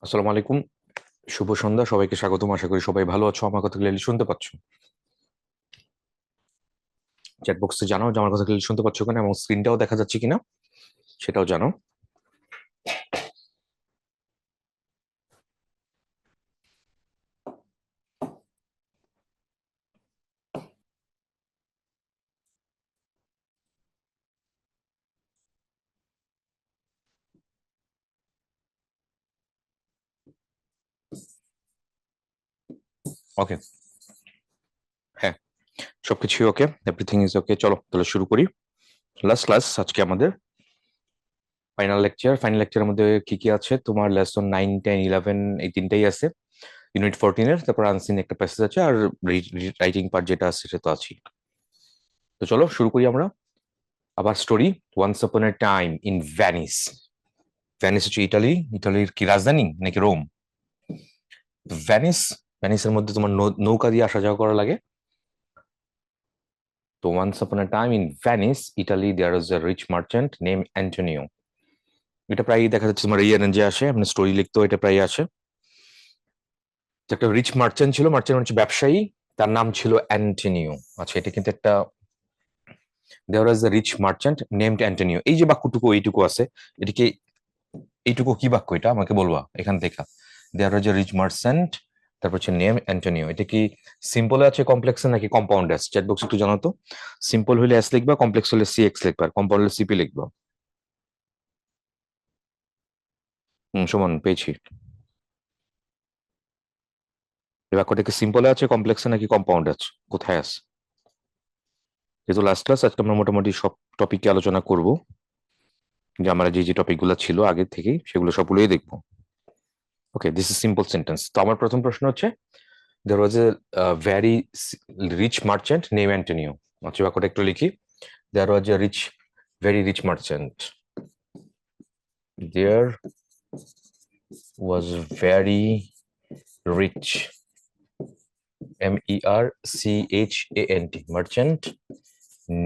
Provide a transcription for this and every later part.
আসসালামু আলাইকুম। শুভ সন্ধ্যা, সবাইকে স্বাগতম। আশা করি সবাই ভালো আছো। আমার কথা ক্লিয়ারলি শুনতে পাচ্ছ? চ্যাট বক্সে জানাও যে আমার কথা ক্লিয়ারলি শুনতে পাচ্ছ কিনা, এবং স্ক্রিনটাও দেখা যাচ্ছে কিনা সেটাও জানাও। ওকে, হ্যাঁ, সবকিছুই ওকে, এভরিথিং ইজ ওকে। চলো তাহলে শুরু করি। লাস্ট ক্লাস আজকে আমাদের ফাইনাল লেকচার। ফাইনাল লেকচারের মধ্যে কি কি আছে? তোমার লেসন 9, 10, 11 এই তিনটাই আছে। ইউনিট 14-এর, তারপর আনসিন একটা প্যাসেজ আছে, আর রাইটিং পার্ট যেটা আছে সেটা তো আছেই। তো চলো শুরু করি আমরা। আবার story. Once upon a time in Venice. Venice হচ্ছে ইটালি। ইটালির কি রাজধানী নাকি রোম? ভ্যানিস, ভ্যানিসের মধ্যে তোমার নৌকা দিয়ে আসা যাওয়া করা লাগে। তো once upon a time in Venice Italy there is a rich merchant name Antonio. এটা প্রায় দেখা যাচ্ছে তোমার এই রেঞ্জে আসে, মানে স্টোরি লিখতেও এটা প্রায় আসে। যে একটা রিচ মার্চেন্ট ছিল, মার্চেন্ট হচ্ছে ব্যবসায়ী, তার নাম ছিল অ্যান্টোনিও। আচ্ছা, এটা কিন্তু একটা there is a rich merchant named Antonio, এই যে বাক্যটুকু এইটুকু আছে, এটিকে এইটুকু কি বাক্য এটা আমাকে বলবা এখান থেকে। There is a rich merchant, তারপর হচ্ছে নেম অ্যান্টোনিও। এটা কি সিম্পলে আছে, কমপ্লেক্সে নাকি কম্পাউন্ড এস? চ্যাট বক্স একটু জানো তো। সিম্পল হলে এস লিখবা, কমপ্লেক্স হলে সি এক্স লিখবা, আর কম্পাউন্ড হলে সিপি লিখবা। সমান পেয়েছি। এই বাক্যটা কি সিম্পলে আছে, কমপ্লেক্সে নাকি কম্পাউন্ড আছে, কোথায় আছে? যেহেতু লাস্ট ক্লাস, আজকে আমরা মোটামুটি সব টপিকে আলোচনা করব, যে আমরা যে যে টপিকগুলো ছিল আগে থেকেই সেগুলো সবগুলোই দেখবো। ওকে, দিস ইজ সিম্পল সেন্টেন্স। তো আমার প্রথম প্রশ্ন হচ্ছে, there was a very rich merchant named Antonio. আচ্ছা, বাক্যটা একটু লিখি। There was a very rich merchant. There was very rich, merchant, merchant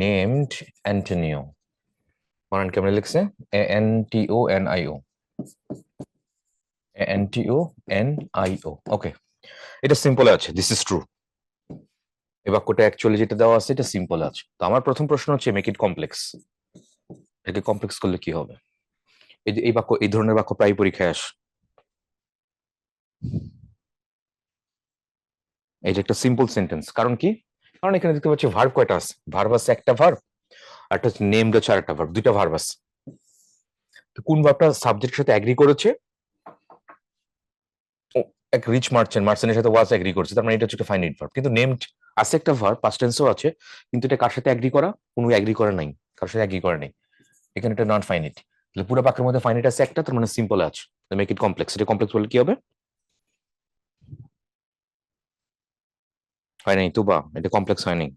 named Antonio. বানান কেমন লিখছে? ANTONIO, ANTONIO। ওকে, এটা সিম্পল আছে, দিস ইজ ট্রু। এই বাক্যটা অ্যাকচুয়ালি যেটা দেওয়া আছে এটা সিম্পল আছে। তো আমার প্রথম প্রশ্ন হচ্ছে, মেক ইট কমপ্লেক্স। এটাকে কমপ্লেক্স করলে কি হবে? এই যে এই বাক্য, এই ধরনের বাক্য প্রায় পরীক্ষায় আসে। এই যে একটা সিম্পল সেন্টেন্স, কারণ কি? কারণ এখানে দেখতে পাচ্ছি ভার্ব কয়টা আছে। ভার্ব আছে একটা ভার্ব, আর একটা হচ্ছে নেমড হচ্ছে আরেকটা ভার্ব, দুইটা ভার্ব আছে। তো কোন ভার্বটা সাবজেক্টের সাথে এগ্রি করেছে? ও, এক রিচ মার্চেন্ট, মার্চেন্টের সাথে ওয়াজ এগ্রি করছে, তার মানে এটা হচ্ছে একটা ফাইনাইট ভার্ব। কিন্তু নেমড আছে একটা ভার্ব, পাস্ট টেন্সও আছে, কিন্তু এটা কার সাথে এগ্রি করা? কোনো এগ্রি করে নাই, কার সাথে এগ্রি করে নাই। এখানে এটা নন ফাইনাইট। তাহলে পুরো বাক্যের মধ্যে ফাইনাইট আছে একটা, তার মানে সিম্পল আছে। Make it complex. এটা কমপ্লেক্স বলে কি হবে? হয় নাই তো, বা এটা কমপ্লেক্স হয়নি।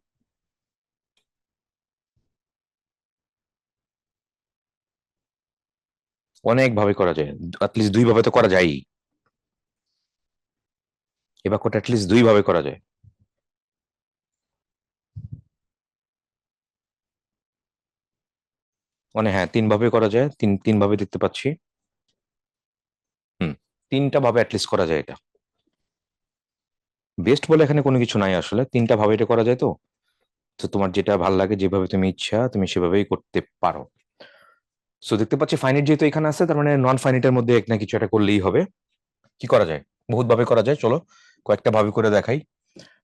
অনেক ভাবে করা যায়, অ্যাটলিস্ট দুই ভাবে তো করা যায়। এই বাক্যটা অ্যাটলিস্ট দুই ভাবে করা যায়। মানে হ্যাঁ, তিন ভাবে করা যায়, তিন তিন ভাবে দেখতে পাচ্ছি। হুম, তিনটা ভাবে অ্যাটলিস্ট করা যায় এটা। বেস্ট বলে এখানে কোনো কিছু নাই আসলে, তিনটা ভাবে এটা করা যায়। তো তো তোমার যেটা ভাল লাগে, যেভাবে তুমি ইচ্ছা তুমি সেভাবেই করতে পারো। সো দেখতে পাচ্ছি ফাইনাইট যেহেতু এখানে আছে, তার মানে নন ফাইনাইটের মধ্যে এক না কিছু একটা করলেই হবে। কি করা যায়? বহুত ভাবে করা যায়, চলো কয়েকটা ভাবে করে দেখাই।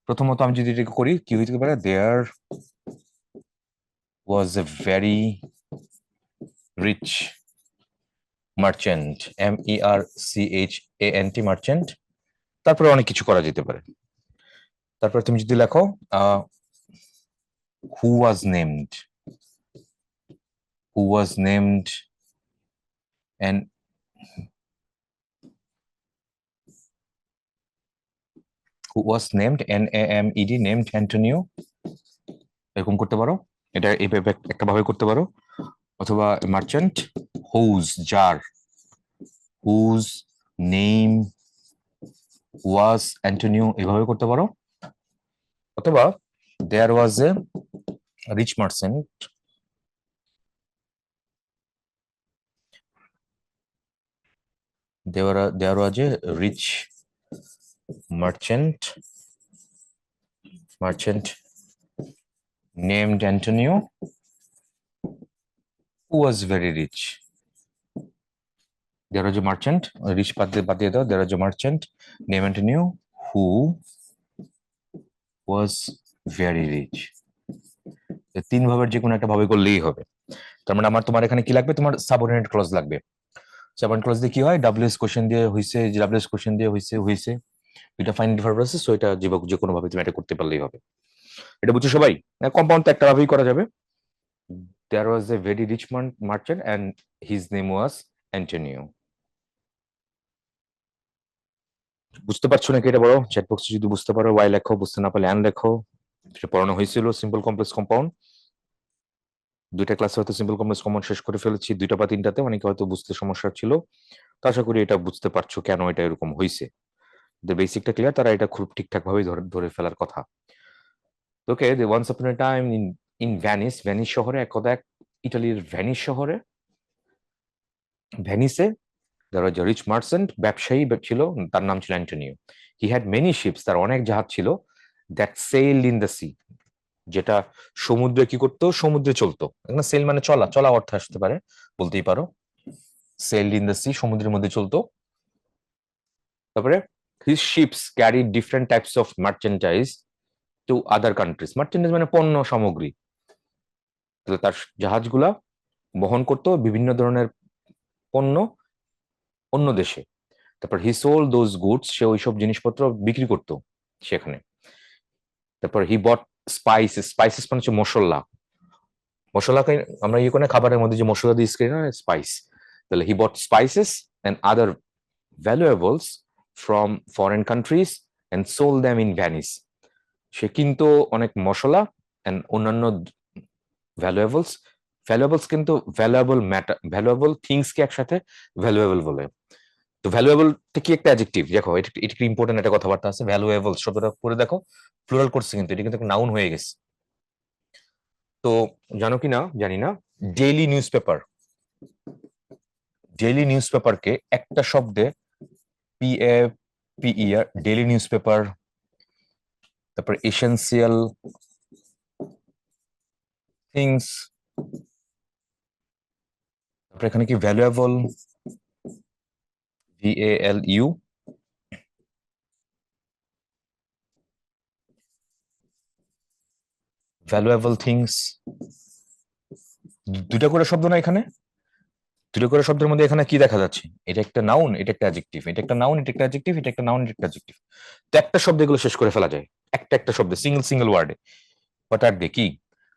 প্রথমত আমি যদি এটা করি, কি হইতে পারে? There was a very rich merchant, MERCHANT, merchant. তারপরে অনেক কিছু করা যেতে পারে। তারপরে তুমি যদি লেখো who was named, who was named and who was named NAMED, named Antonio, এরকম করতে পারো। এটা এইভাবে একটা ভাবে করতে পারো। অথবা মার্চেন্ট হুজ, যার, হুজ নেম ওয়াজ অ্যান্টোনিও, এভাবে করতে পারো। অথবা there was a rich merchant there was a rich merchant named Antonio who was very rich. There was a merchant, rich বাদ দিয়ে দাও, there was a merchant named Antonio who was very rich. তিন ভাবের যে কোনো একটা ভাবে করলেই হবে। তার মানে তোমার এখানে কি লাগবে, তোমার সাবঅর্ডিনেট ক্লজ লাগবে। সাবঅর্ডিনেট ক্লজ দিয়ে কি হয়, ডাব্লিউএস কোশ্চেন দিয়ে হইছে, ডাব্লিউএস কোশ্চেন দিয়ে হইছে এটা ফাইনাল ডিফারেন্ট প্রসেস, সো এটা যে কোনো ভাবে তুমি এটা করতে পারলেই হবে। এটা বুঝছো সবাই? কম্পাউন্ড তো একটা ভাবেই করা যাবে। There was a very rich merchant and his name was Antonio. বুঝতে পারছো নাকি এটা বলো? চ্যাট বক্সে যদি বুঝতে পারো ওয়াই লেখো, বুঝতে না পারলে অ্যান লেখো। এটা পড়ানো হয়েছিল সিম্পল কমপ্লেক্স কম্পাউন্ড। দুইটা ক্লাসে হয়তো সিম্পল কমপ্লেক্স কম্পাউন্ড শেষ করে ফেলেছি, দুইটা বা তিনটাতে, অনেকে হয়তো বুঝতে সমস্যা ছিল। তো আশা করি এটা বুঝতে পারছো কেন এটা এরকম হয়েছে। যে বেসিকটা ক্লিয়ার, তারা এটা খুব ঠিকঠাক ভাবে ধরে ফেলার কথা। ওকে, the once upon a time in Venice শহরে, একদা এক ইটালির ভ্যানিস শহরে, ভ্যানিসে there was a rich merchant, ব্যবসায়ী ছিল, তার নাম ছিল Antonio. he had many ships, তার অনেক জাহাজ ছিল, that sailed in the sea, যেটা সমুদ্রে কি করতো, সমুদ্রে চলতো। এখানে সেল মানে চলা অর্থ আসতে পারে, বলতেই পারো sailed in the sea, সমুদ্রের মধ্যে চলতো। তারপরে his ships carried different types of merchandise to other countries. merchandise মানে পণ্য সামগ্রী। তার জাহাজগুলা বহন করতো বিভিন্ন ধরনের পণ্য অন্য দেশে। তারপর হি সোল্ড দোজ গুডস, সে ওইসব জিনিসপত্র বিক্রি করতো সেখানে। তারপর হি বট স্পাইসেস মানে হচ্ছে মশলাকে আমরা ইয়ে করে খাবারের মধ্যে যে মশলা দিয়ে স্ক্রিন স্পাইস, তাহলে he bought spices and other valuables from foreign countries and sold them in Venice. সে কিন্তু অনেক মশলা এন্ড অন্যান্য ভ্যালুয়েবলস কিন্তু ভ্যালুয়েবল থিংসকে একসাথে ভ্যালুয়েবল বলে। তো ভ্যালুয়েবল কি একটা অ্যাডজেক্টিভ, দেখো এটা কি ইম্পর্টেন্ট একটা কথাবার্তা আছে। ভ্যালুয়েবল শব্দটা পড়ে দেখো, প্লুরাল করছে কিন্তু এটা কিন্তু একটা নাউন হয়ে গেছে। তো জানো কি না জানি না, ডেইলি নিউজ পেপারকে একটা শব্দে PAPER, ডেইলি নিউজ পেপার, তারপর এসেনশিয়াল থিংস, তারপর এখানে কি ভ্যালুয়েবল, VALU, ভ্যালুয়েবল থিংস, দুটা করে শব্দ না এখানে, দুটো করে শব্দের মধ্যে এখানে কি দেখা যাচ্ছে, এটা একটা নাউন, এটা একটা অ্যাডজেক্টিভ, এটা একটা নাউন, এটা একটা অ্যাডজেক্টিভ, এটা একটা নাউন, এটা একটা অ্যাডজেক্টিভ। তো একটা শব্দ এগুলো শেষ করে ফেলা যায়, একটা শব্দে, সিঙ্গেল ওয়ার্ডে। হোয়াট আর দে, কি?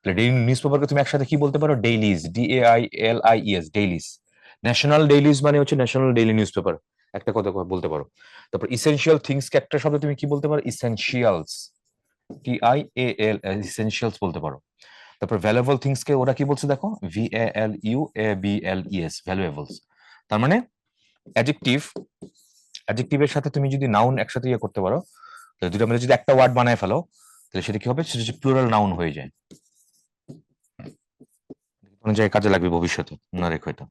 ডেইলি নিউজ পেপারকে তুমি একসাথে কি বলতে পারো, ডেইলিজ, DAILIES, ডেইলিজ। ন্যাশনাল ডেইলিজ মানে হচ্ছে ন্যাশনাল ডেইলি নিউজ পেপার, একটা কথা বলতে পারো। তারপর ইসেনশিয়াল থিংস কে একটা শব্দে তুমি কি বলতে পারো, ইসেনশিয়ালস, TIAL, ইসেনশিয়ালস বলতে পারো। তারপর ভ্যালুয়েবল থিংস কে ওরা কি বলছে দেখো, VALUABLES, ভ্যালুয়েবলস। তার মানে অ্যাডজেক্টিভের সাথে তুমি যদি নাউন একসাথে ইয়ে করতে পারো, তাহলে দুটোর মধ্যে যদি একটা ওয়ার্ড বানায় ফেলো, তাহলে সেটা কি হবে, সেটা হচ্ছে প্লুরাল নাউন হয়ে যায়। কোনো জায়গায় কাজে লাগবে ভবিষ্যতে, না রেখো এটা,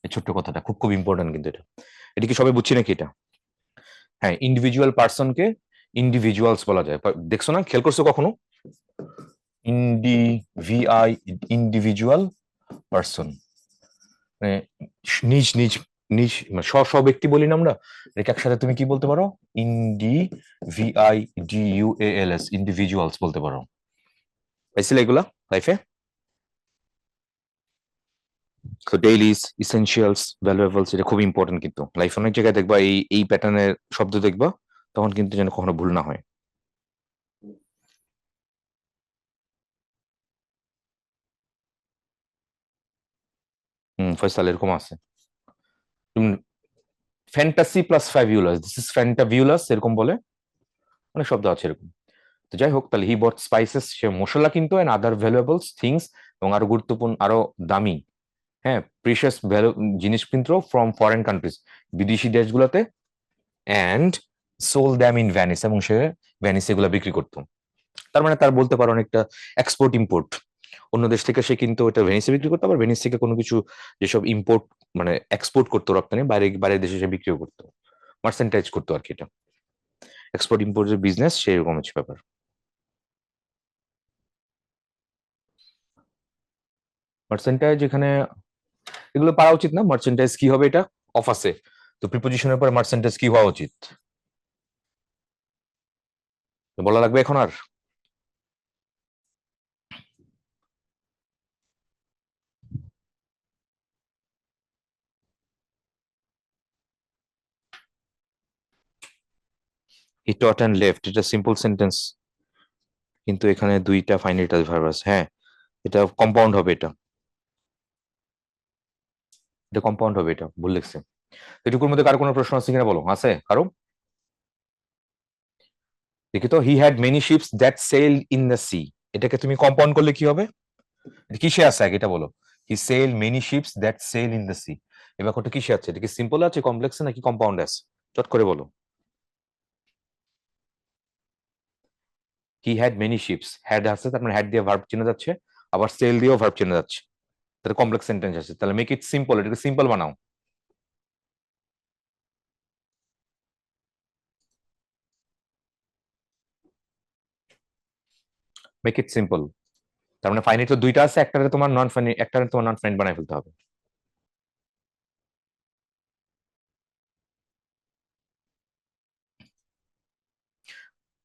এই ছোট্ট কথাটা খুব ইম্পর্টেন্ট কিন্তু এটা কি সবাই বুঝছি নাকি এটা? হ্যাঁ, ইন্ডিভিজুয়াল পার্সনকে ইন্ডিভিজুয়ালস বলা যায়, দেখছো না, খেয়াল করছো কখনো? ইন্ডিভিজুয়াল পার্সন মানে নিজ নিজ নিজ মানে স্ব ব্যক্তি বলি না আমরা, এটাকে একসাথে তুমি কি বলতে পারো, INDVIDUALS, ইন্ডিভিজুয়ালস বলতে পারো। পাইছিলে এগুলা লাইফে? তো ডেইলিস, ইসেনশিয়ালস, ভ্যালুয়েবলস, এটা খুব ইম্পর্টেন্ট কিন্তু লাইফে অনেক জায়গায় দেখবা এই প্যাটার্নের শব্দ দেখবা, তখন কিন্তু যেন কখনো ভুল না হয়। ফয়সাল এরকম আছে, fantasy plus fabulous, this is fantabulous, এরকম বলে অনেক শব্দ আছে এরকম। তো যাই হোক, তাহলে হি বট স্পাইসেস, সে মশলা কিনতো, এন্ড আদার ভ্যালুয়েবলস থিংস, এবং আরো গুরুত্বপূর্ণ আরো দামি, হ্যাঁ, প্রিশিয়াস জিনিস কিনতো ফ্রম ফরেন কান্ট্রিজ, বিদেশি দেশগুলোতে, and sold them in Venice, এবং সে ভ্যানিস এগুলো বিক্রি করতো। তার মানে তার বলতে পারো অনেকটা এক্সপোর্ট ইম্পোর্ট, অন্য দেশ থেকে সে কিন্তু ওটা ভেনিসে বিক্রি করতো, আবার ভেনিস থেকে কোনো কিছু যেসব ইম্পোর্ট মানে এক্সপোর্ট করতো, রপ্তানি বাইরে বাইরের দেশে সে বিক্রিও করতো, মার্সেন্টাইজ করতো আর কি। এটা এক্সপোর্ট ইম্পোর্টের বিজনেস সেরকম হচ্ছে ব্যাপার। মার্সেন্টাইজ এখানে এগুলো পারা উচিত না। মার্চেন্টাইজ কি হবে, এটা অফ আছে, তো প্রিপোজিশনের পরে মার্চেন্টাইজ কি হওয়া উচিত বলা লাগবে এখন আর। হি টট অ্যান্ড লেফট, এটা সিম্পল সেন্টেন্স, কিন্তু এখানে দুইটা ফাইনাইটাইজ ভার্ব আছে। হ্যাঁ, এটা কম্পাউন্ড হবে, এটা এটা কম্পাউন্ড হবে, এটা ভুল লিখছে। এটুকুর মধ্যে কারো কোনো প্রশ্ন আছে কিনা বলো, আছে কারো? দেখি তো, he had many ships that sail in the sea, এটাকে তুমি কম্পাউন্ড করলে কি হবে? কিসে আছে আগে এটা বলো। He sail many ships that sail in the sea, এবার বাক্যটা কিসে আছে? এটা কি সিম্পল আছে, কমপ্লেক্সে, নাকি কম্পাউন্ড আছে? চট করে বলো। হি হ্যাড মেনি শিপস, হ্যাড আছে, তার মানে হ্যাড দিয়ে ভার্ব চেনা যাচ্ছে, আবার সেল দিয়েও ভার্ব চেনা যাচ্ছে, তাহলে কমপ্লেক্স সেন্টেন্স আছে। তাহলে মেক ইট সিম্পল, এটাকে সিম্পল বানাও। মেক ইট সিম্পল, তার মানে ফাইনাইট তো দুইটা আছে, একটারে তোমার নন ফাইনাইট, একটারে তোমার নন ফাইনাইট বানাই ফেলতে হবে।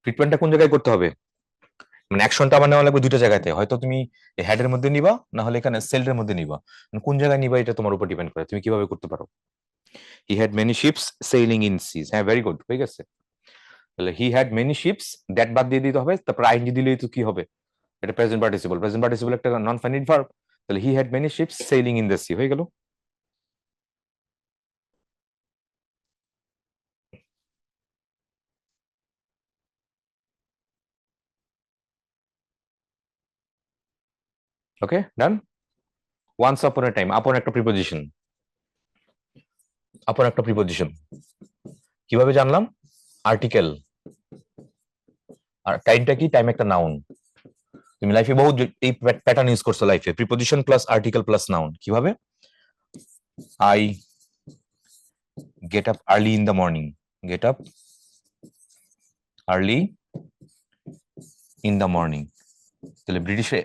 ট্রিটমেন্টটা কোন জায়গায় করতে হবে? মানে অ্যাকশনটা আমার নেওয়া লাগবে দুইটা জায়গাতে, হয়তো তুমি হেডের মধ্যে নিবা, না হলে এখানে সেলের মধ্যে নিবা। মানে কোন জায়গায় নিবা এটা তোমার উপর ডিপেন্ড করে, তুমি কিভাবে করতে পারো। He had many ships sailing in seas, হ্যাঁ ভেরি গুড, হয়ে গেছে। তাহলে he had many ships, that বাদ দিয়ে দিতে হবে, তারপর আইএনজি দিলেই তো কি হবে, এটা প্রেজেন্ট পার্টিসিপল, প্রেজেন্ট পার্টিসিপল একটা নন ফাইনাইট ভার্ব, তাহলে he had many ships sailing in the C হয়ে গেল। ওকে ডান। ওয়ান্স আপন এ টাইম, আপন একটা প্রিপোজিশন, আপন একটা প্রিপোজিশন কিভাবে জানলাম? আর্টিকেল, আর টাইমটা কি? টাইম একটা নাউন। তুমি লাইফে বহু এই প্যাটার্ন ইউজ করছো লাইফে, preposition plus article plus noun. কিভাবে? I get up early in the morning, get up early in the morning, তাহলে ব্রিটিশে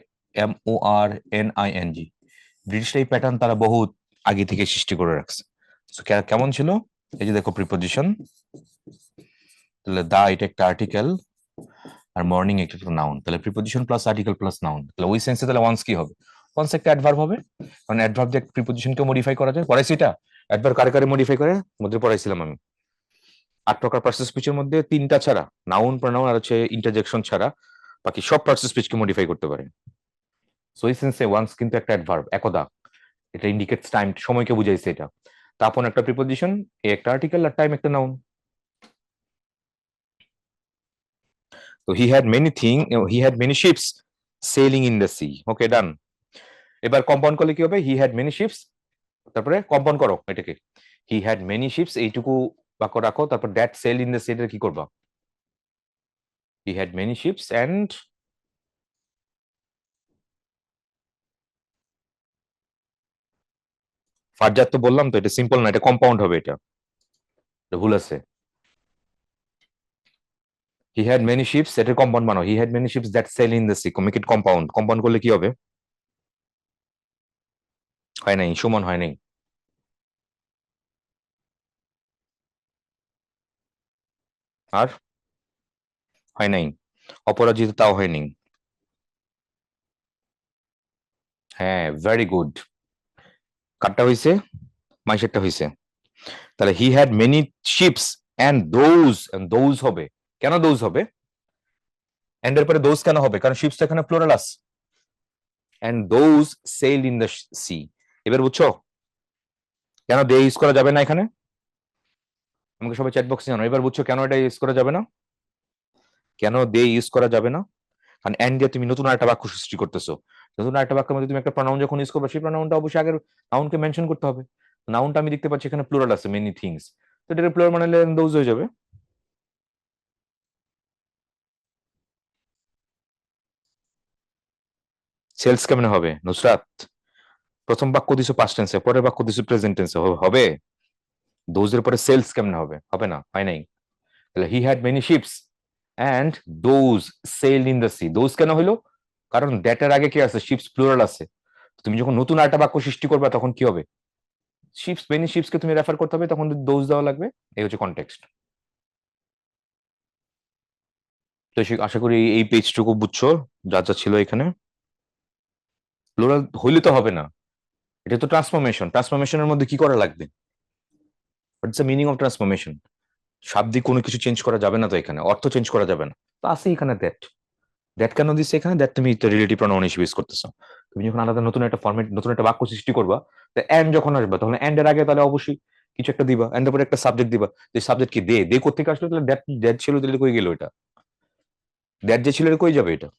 MORNING, ব্রিটিশরা এই প্যাটার্ন তারা বহু আগে থেকে সৃষ্টি করে রাখছে। কেমন ছিল? এই যে দেখো প্রিপোজিশন, তাহলে দা এটা একটা আর্টিকেল, আর মর্নিং একটা নাউন, তাহলে preposition plus article plus noun, তাহলে ওই সেন্সে তাহলে ওয়ান্স কি হবে? ওয়ান্স একটা অ্যাডভার্ব হবে, কারণ অ্যাডভার্ব দিয়ে প্রিপোজিশনকে মডিফাই করা যায়। পড়াইছি এটা, অ্যাডভার্ব কারে কারে মডিফাই করে মধ্যে পড়াইছিলাম আমি। 8 প্রকার পার্সেস স্পিচের মধ্যে 3টা ছাড়া, নাউন, প্রনাউন আর হচ্ছে ইন্টারজেকশন ছাড়া, বাকি সব পার্সেস স্পিচকে মডিফাই করতে পারে। সো এই সেন্সে ওয়ান্স কিন্তু একটা অ্যাডভার্ব, একদা, এটা ইন্ডিকেটস টাইম, সময়কে বুঝাইছে এটা। তারপর একটা প্রিপোজিশন, এ একটা আর্টিকেল, আর টাইম একটা নাউন। তো he had many ships sailing in the sea, okay done. এবার কম্পাউন্ড করলে কি হবে? হি হ্যাড মেনি শিপস, তারপরে কম্পাউন্ড করো এটাকে, হি হ্যাড মেনি শিপস এইটুকু বাক্য রাখো, তারপর that sail in the sea এর কি করবা? He had many ships and, ফারজাত তো বললাম তো, এটা সিম্পল না, এটা কম্পাউন্ড হবে, এটা ভুল আছে। হি হ্যাড মেনি শিপস, এটা কম্পাউন্ড বানাও, he had many ships that sail in the sea, make it compound, compound করলে কি হবে? হয় নাই, সুমন হয় নাই। আর হয় নাই, অপরাজিত তাও হয়নি। হ্যাঁ ভেরি গুড, কারটা হয়েছে? মাইশেরটা হয়েছে। তাহলে he had many ships and those হবে। কেন দোজ হবে? এন্ড এর পরে দোজ কেন হবে? কারণ শিপস তো এখানে প্লুরাল আছে, and those sail in the sea. এবার বুঝছো কেন দে ইউজ করা যাবে না এখানে? আমাকে সবাই চ্যাট বক্সে জানো, এবার বুঝছো কেন এটা ইউজ করা যাবে না, কেন দে ইউজ করা যাবে না? কারণ এন্ড দিয়ে তুমি নতুন একটা বাক্য সৃষ্টি করতেছো, নতুন একটা বাক্যের মধ্যে তুমি একটা প্রনাউন যখন ইউজ করবে, সেই প্রনাউনটা অবশ্যই আগের নাউনকে মেনশন করতে হবে। নাউনটা আমি দেখতে পাচ্ছি এখানে প্লুরাল আছে, মেনি থিংস, তো এটাকে প্লুরাল বানালে দোজ হয়ে যাবে। সেলস কেমনে হবে নুসরাত? প্রথম বাক্য দিছো পাস্ট টেন্সে, পরের বাক্য দিছো প্রেজেন্ট টেন্সে, হবে? দোজের পরে সেলস কেমনে হবে? হবে না, হয় নাই। তাহলে he had many ships and those sailed in the C. Those কেন হলো? কারণ দ্যাটের আগে কি আছে? শিপস প্লুরাল আছে। তুমি যখন নতুন আরেকটা বাক্য সৃষ্টি করবে তখন কি হবে? শিপস, মেনি শিপস কে তুমি রেফার করতে হবে, তখন দোজ দেওয়া লাগবে। এই হচ্ছে কনটেক্সট। তো আশা করি এই পেজটুকু বুঝছো, যা যা ছিল এখানে। প্লুরাল হইলে তো হবে না, এটা তো ট্রান্সফরমেশন। ট্রান্সফরমেশনের মধ্যে কি করা লাগবে? What's the meaning of transformation? শাব্দিক কোনো কিছু চেঞ্জ করা যাবে না তো, এখানে অর্থ চেঞ্জ করা যাবে না তো, আছে এখানে দ্যাট। দ্যাট কেন দিচ্ছে এখানে? দ্যাট তুমি রিলেটিভ প্রনাউন হিসেবে ইউজ করতেছো। তুমি যখন আলাদা নতুন একটা ফরম্যাট, নতুন একটা বাক্য সৃষ্টি করবা, তো এন্ড যখন আসবে তখন এন্ড এর আগে তাহলে অবশ্যই কিছু একটা দিবা, এন্ড এর পরে একটা সাবজেক্ট দিবা। যে সাবজেক্ট কি দে, দে কোথেকে আসলো? তাহলে দ্যাট, দ্যাট ছিল, তাহলে কই গেল এটা? দ্যাট যে ছিল, কই যাবে এটা?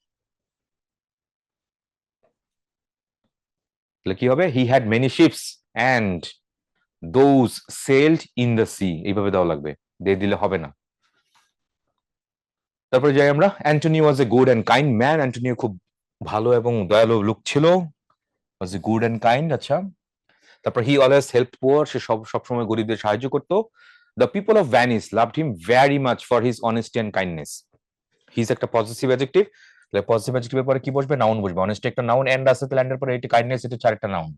তাহলে কি হবে? He had many ships and those sailed in the C, এইভাবে দেওয়া লাগবে। দে দিলে হবে না। তারপরে যাই আমরা। Antony was a good and kind man. Antonio খুব ভালো এবং দয়ালু লোক ছিল। Was a good and kind, আচ্ছা। তারপর হি অলওয়েজ হেল্প পুয়ার, সে সবসময় গরিবদের সাহায্য করতো। The people of Venice loved him very much for his honesty and kindness. His একটা পজিটিভ অ্যাডজেক্টিভ, তাহলে পজিটিভ অ্যাডজেক্টিভের পরে কি বসবে? নাউন বসবে। অনেস্টি একটা নাউন, এন্ড আছে, তাহলে এন্ডের পরে এটি কাইন্ডনেস, এটা চারটা নাউন।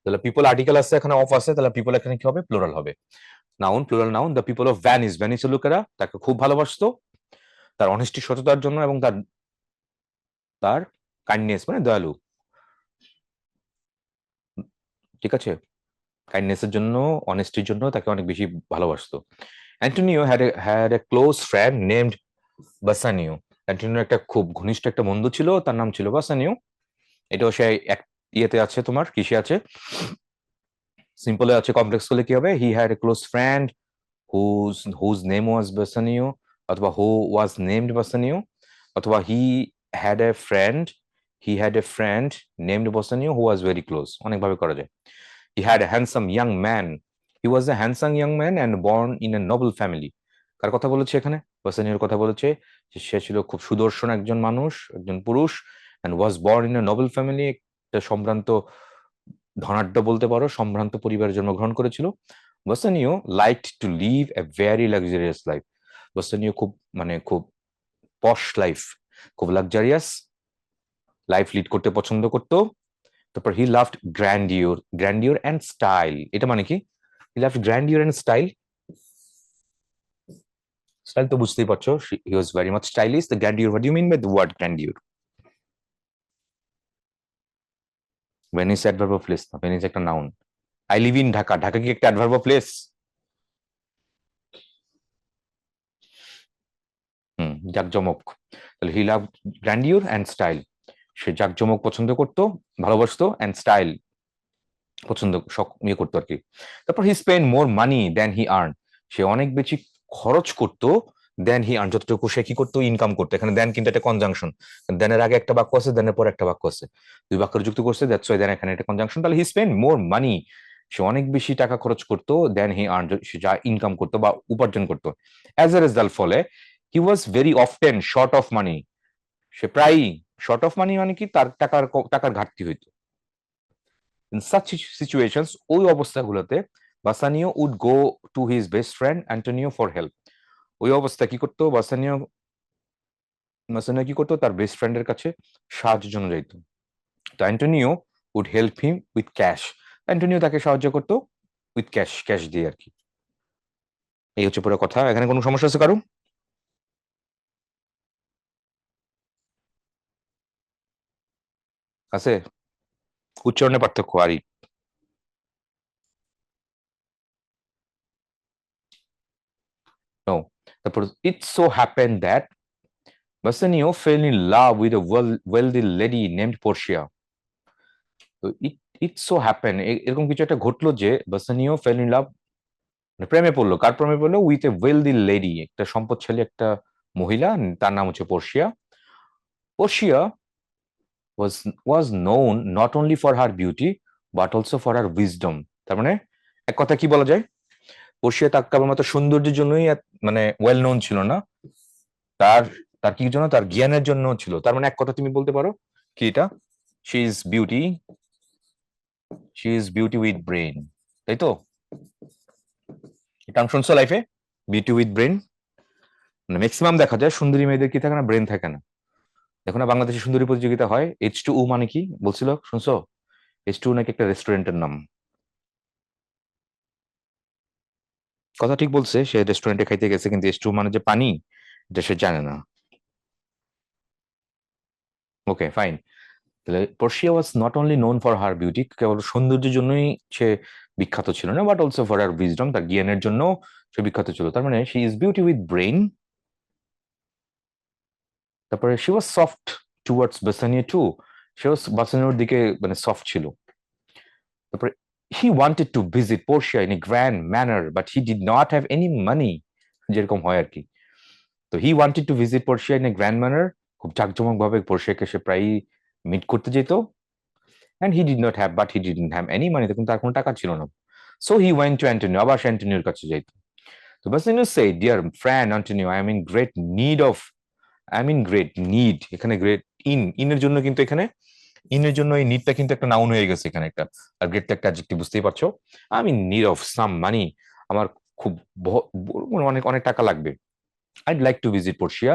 তাহলে পিপল আর্টিকেল আছে এখানে, অফ আছে, তাহলে পিপল এখানে কি হবে? প্লুরাল হবে। Noun, plural noun. The people of Venice, ভ্যানিসের লোকেরা তাকে খুব ভালোবাসতো তার অনেস্টি, সততার জন্য, এবং তার তার কাইন্ডনেস মানে দয়ালু, ঠিক আছে? কাইন্ডনেসের জন্য, অনেস্টির জন্য তাকে অনেক বেশি ভালোবাসতো। Antonio had a close friend named Bassanio. অ্যান্টোনিওর একটা খুব ঘনিষ্ঠ একটা বন্ধু ছিল, তার নাম ছিল বাসানিও। এটাও সে এক ইয়েতে আছে, তোমার কিসে আছে? সিম্পলে আছে। কমপ্লেক্স করলে কি হবে? He had a close friend whose name was Bassanio, অথবা হু ওয়াজ নেমড বাসানিও, অথবা he had a friend named Bassanio who was very close. অনেকভাবে করা যায়। He had a handsome young man. He was a handsome young man and born in a noble family. কার কথা বলেছে এখানে? বাসানিওর কথা বলেছে যে সে ছিল খুব সুদর্শন একজন মানুষ, একজন পুরুষ, and was born in a noble family, একটা সম্ভ্রান্ত, ধনাঢ্য বলতে পারো, সম্ভ্রান্ত পরিবারে জন্মগ্রহণ করেছিল। Bassanio liked to live a very luxurious life. Bassanio খুব, মানে খুব পশ লাইফ, খুব লাক্সারিয়াস লাইফ লিড করতে পছন্দ করতো। তারপর he loved grandeur, grandeur and style. এটা মানে কি? He loved grandeur and style. Style তো বুঝতেই পারছো, he was very much stylish. The grandeur, what do you mean by the word grandeur? Venice adverb of place না, Venice একটা noun. I live in Dhaka, Dhaka কি একটা অ্যাডভার্ব অফ প্লেস? জাকজমক। তাহলে হি লাভ grandeur and style, সে জাকজমক পছন্দ করতো, ভালোবাসতো, অ্যান্ড স্টাইল পছন্দ, ইয়ে করতো আর কি। তারপর he spend more money then he earn, সে অনেক বেশি খরচ করতো দেন হি আর্ন, যতটুকু সে কি করতো? ইনকাম করতো। এখানে দেন কিন্তু একটা কনজাংশন, দেনের আগে একটা বাক্য আছে, দেনের পরে একটা বাক্য আছে, দুই বাক্য যুক্ত করছে, দ্যাটস ওয়াই দেন এখানে একটা কনজাংশন। তাহলে হি স্পেন্ড মোর মানি, সে অনেক বেশি টাকা খরচ করতো দেন হি আর্ন, সে যা ইনকাম করতো বা উপার্জন করতো। অ্যাজ এ রেজাল্ট, ফলে he was very often short of money, সে প্রায়ই শর্ট অফ মানি মানে কি? তার টাকার ঘাটতি হইতো। ইন সাচ সিচুয়েশনস, ওই অবস্থাগুলোতে Bassanio would go to his best friend Antonio for help. ওই অবস্থায় কি করতো? বাসানিও বাসানিও কি করতো? তার বেস্ট ফ্রেন্ডের কাছে সাহায্যের জন্য যাইতো। তো Antonio would help him with cash, Antonio তাকে সাহায্য করতো উইথ ক্যাশ, ক্যাশ দিয়ে আর কি। এই হচ্ছে পুরো কথা। এখানে কোনো সমস্যা আছে কারো? আছে? উচ্চারণে পার্থক্য আরই। নো। তারপর it so happen that বাসানিও fail in love with a wealthy lady named Portia. তো ইট ইট সো হ্যাপেন, এরকম কিছু একটা ঘটলো যে বাসানিও ফেল ইন লাভ, প্রেমে পড়লো। কার প্রেমে পড়লো? উইথ এ ওয়েলদি লেডি, একটা সম্পদশালী একটা মহিলা, তার নাম হচ্ছে Portia. Portia was was known not only for her beauty but also for her wisdom. তার মানে এক কথা কি বলা যায়? পোর্শিয়া তার কেবলমাত্র সৌন্দর্যের জন্যই মানে ওয়েল নোন ছিল না, তার তার কি জন্য? তার জ্ঞানের জন্য ছিল। তার মানে এক কথা তুমি বলতে পারো কি এটা? She is beauty, she is beauty with brain, তাই তো? এটা শুনছো লাইফে, বিউটি উইথ ব্রেন। মানে ম্যাক্সিমাম দেখা যায় সুন্দরী মেয়েদের কি থাকে না, ব্রেন থাকে না। দেখো না বাংলাদেশে সুন্দরী প্রতিযোগিতা হয়, H2O মানে কি বলছিল শুনছো? H2O নাকি একটা রেস্টুরেন্টের নাম। কথা ঠিক বলছে, সে রেস্টুরেন্টে খাইতে গেছে, কিন্তু H2O মানে যে পানি, এটা সে জানে না। Okay fine. তাহলে Portia was not only known for her beauty, কেবল সৌন্দর্যের জন্যই সে বিখ্যাত ছিল না, but also for her wisdom, তার জ্ঞানের জন্য সে বিখ্যাত ছিল। তার মানে she is beauty with brain. তারপরে she was soft towards Bassanio too, সে বাসানিয়ার দিকে মানে সফট ছিল। তারপরে he wanted to visit Portia in a grand manner but he did not have any মানি, যেরকম হয় আর কি। তো he wanted to visit Portia in a grand manner, খুব জাঁকজমক ভাবে পোর্শিয়াকে সে প্রায়ই মিট করতে যেত। And he did not have, but he didn't have any money, কিন্তু তার কোনো টাকা ছিল না। So he went to Antonio, আবার সে অ্যান্টনিওর কাছে যাইত। তো বাসিনো সে, dear friend Antonio, I am in great need of, I am in great need, এখানে গ্রেট ইনের জন্য কিন্তু এখানে ইনের জন্য এই নিডটা কিন্তু একটা নাউন হয়ে গেছে এখানে একটা, আর গ্রেটটা একটা অ্যাডজেক্টিভ, বুঝতেই পারছো। I am in need of some money, আমার খুব অনেক অনেক টাকা লাগবে। I'd like to visit Portia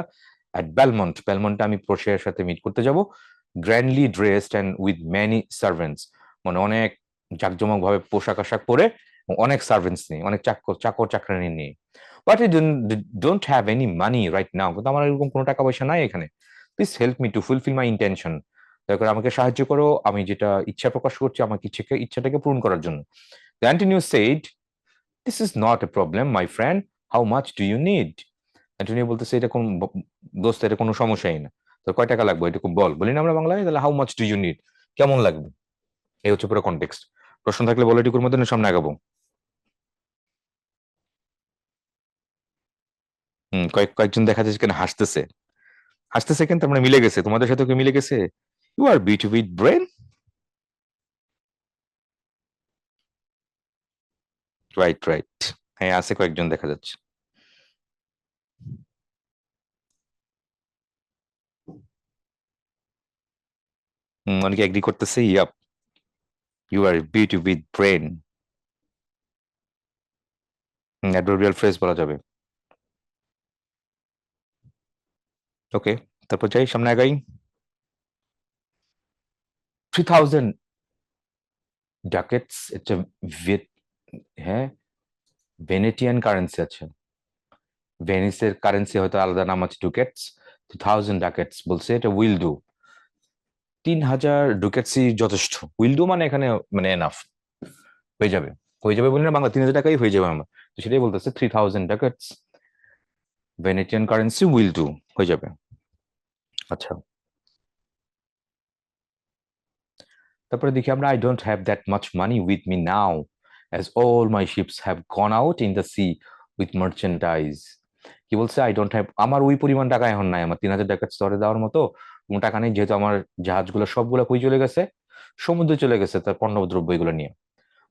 at Belmont, বেলমন্টে আমি পোর্শিয়ার সাথে মিট করতে যাব। Grandly dressed and with many servants, মানে অনেক জাঁকজমক ভাবে পোশাক আশাক পরে, অনেক সার্ভেন্টস নিয়ে, অনেক চাকর চাকর চাকরানি নিয়ে। But I don't have any money right now, কিন্তু আমার এরকম কোনো টাকা পয়সা নাই এখানে। Please help me two fulfil my intention, দয়া করে আমাকে সাহায্য করো, আমি যেটা ইচ্ছা প্রকাশ করছি, আমাকে ইচ্ছাটাকে পূরণ করার জন্য। Antonio said, this is not a problem my friend, how much do you need. Antonio বলতেছে এটা কোন দোস্ত, এটা কোনো সমস্যাই না, তো কয় টাকা লাগবে এটুকু বল, বলি না আমরা বাংলায়, তাহলে how much do you need, কেমন লাগবে। এই হচ্ছে পুরো কনটেক্সট। প্রশ্ন থাকলে বলো এটুকুর মধ্যে, না সামনে আগাবো? কয়েকজন দেখা যাচ্ছে কেন হাসতেছে, হাসতেছে কেন, তার মানে মিলে গেছে, তোমাদের সাথে কি মিলে গেছে? You are beauty with brain. Right right, হ্যাঁ আছে কয়েকজন দেখা যাচ্ছে। অনেকে এগ্রি করতেছে, yep, you are beauty with brain. Adverbial phrase বলা যাবে। ওকে, তারপর যাই সামনে আগাই। 3000 ডাকেটস, এটা হ্যাঁ, ভেনেটিয়ান কারেন্সি আছে, ভেনিসের কারেন্সি হয়তো আলাদা নাম আছে ডুকেটস। 1000 ডাকেটস বলছে, এটা উইল ডু। 3000 ডুকেটসই যথেষ্ট, উইল ডু মানে এখানে মানে এনাফ, হয়ে যাবে। হয়ে যাবে বলি না বাংলা, 3000 টাকাই হয়ে যাবে আমার, তো সেটাই বলতেছে 3000 ducats Venetian currency will do, হয়ে যাবে। আচ্ছা, তারপরে দেখি আমরা, I don't have that much money with me now as all my ships have gone out in the sea with merchandise. কি বলছে, আই ডোন্ট হ্যাভ, আমার ওই পরিমাণ টাকা এখন নাই, আমার 3000 টাকা স্তরে দেওয়ার মতো কোনো টাকা নেই, যেহেতু আমার জাহাজগুলো সবগুলো কই চলে গেছে, সমুদ্রে চলে গেছে তার পণ্য দ্রব্য এগুলো নিয়ে।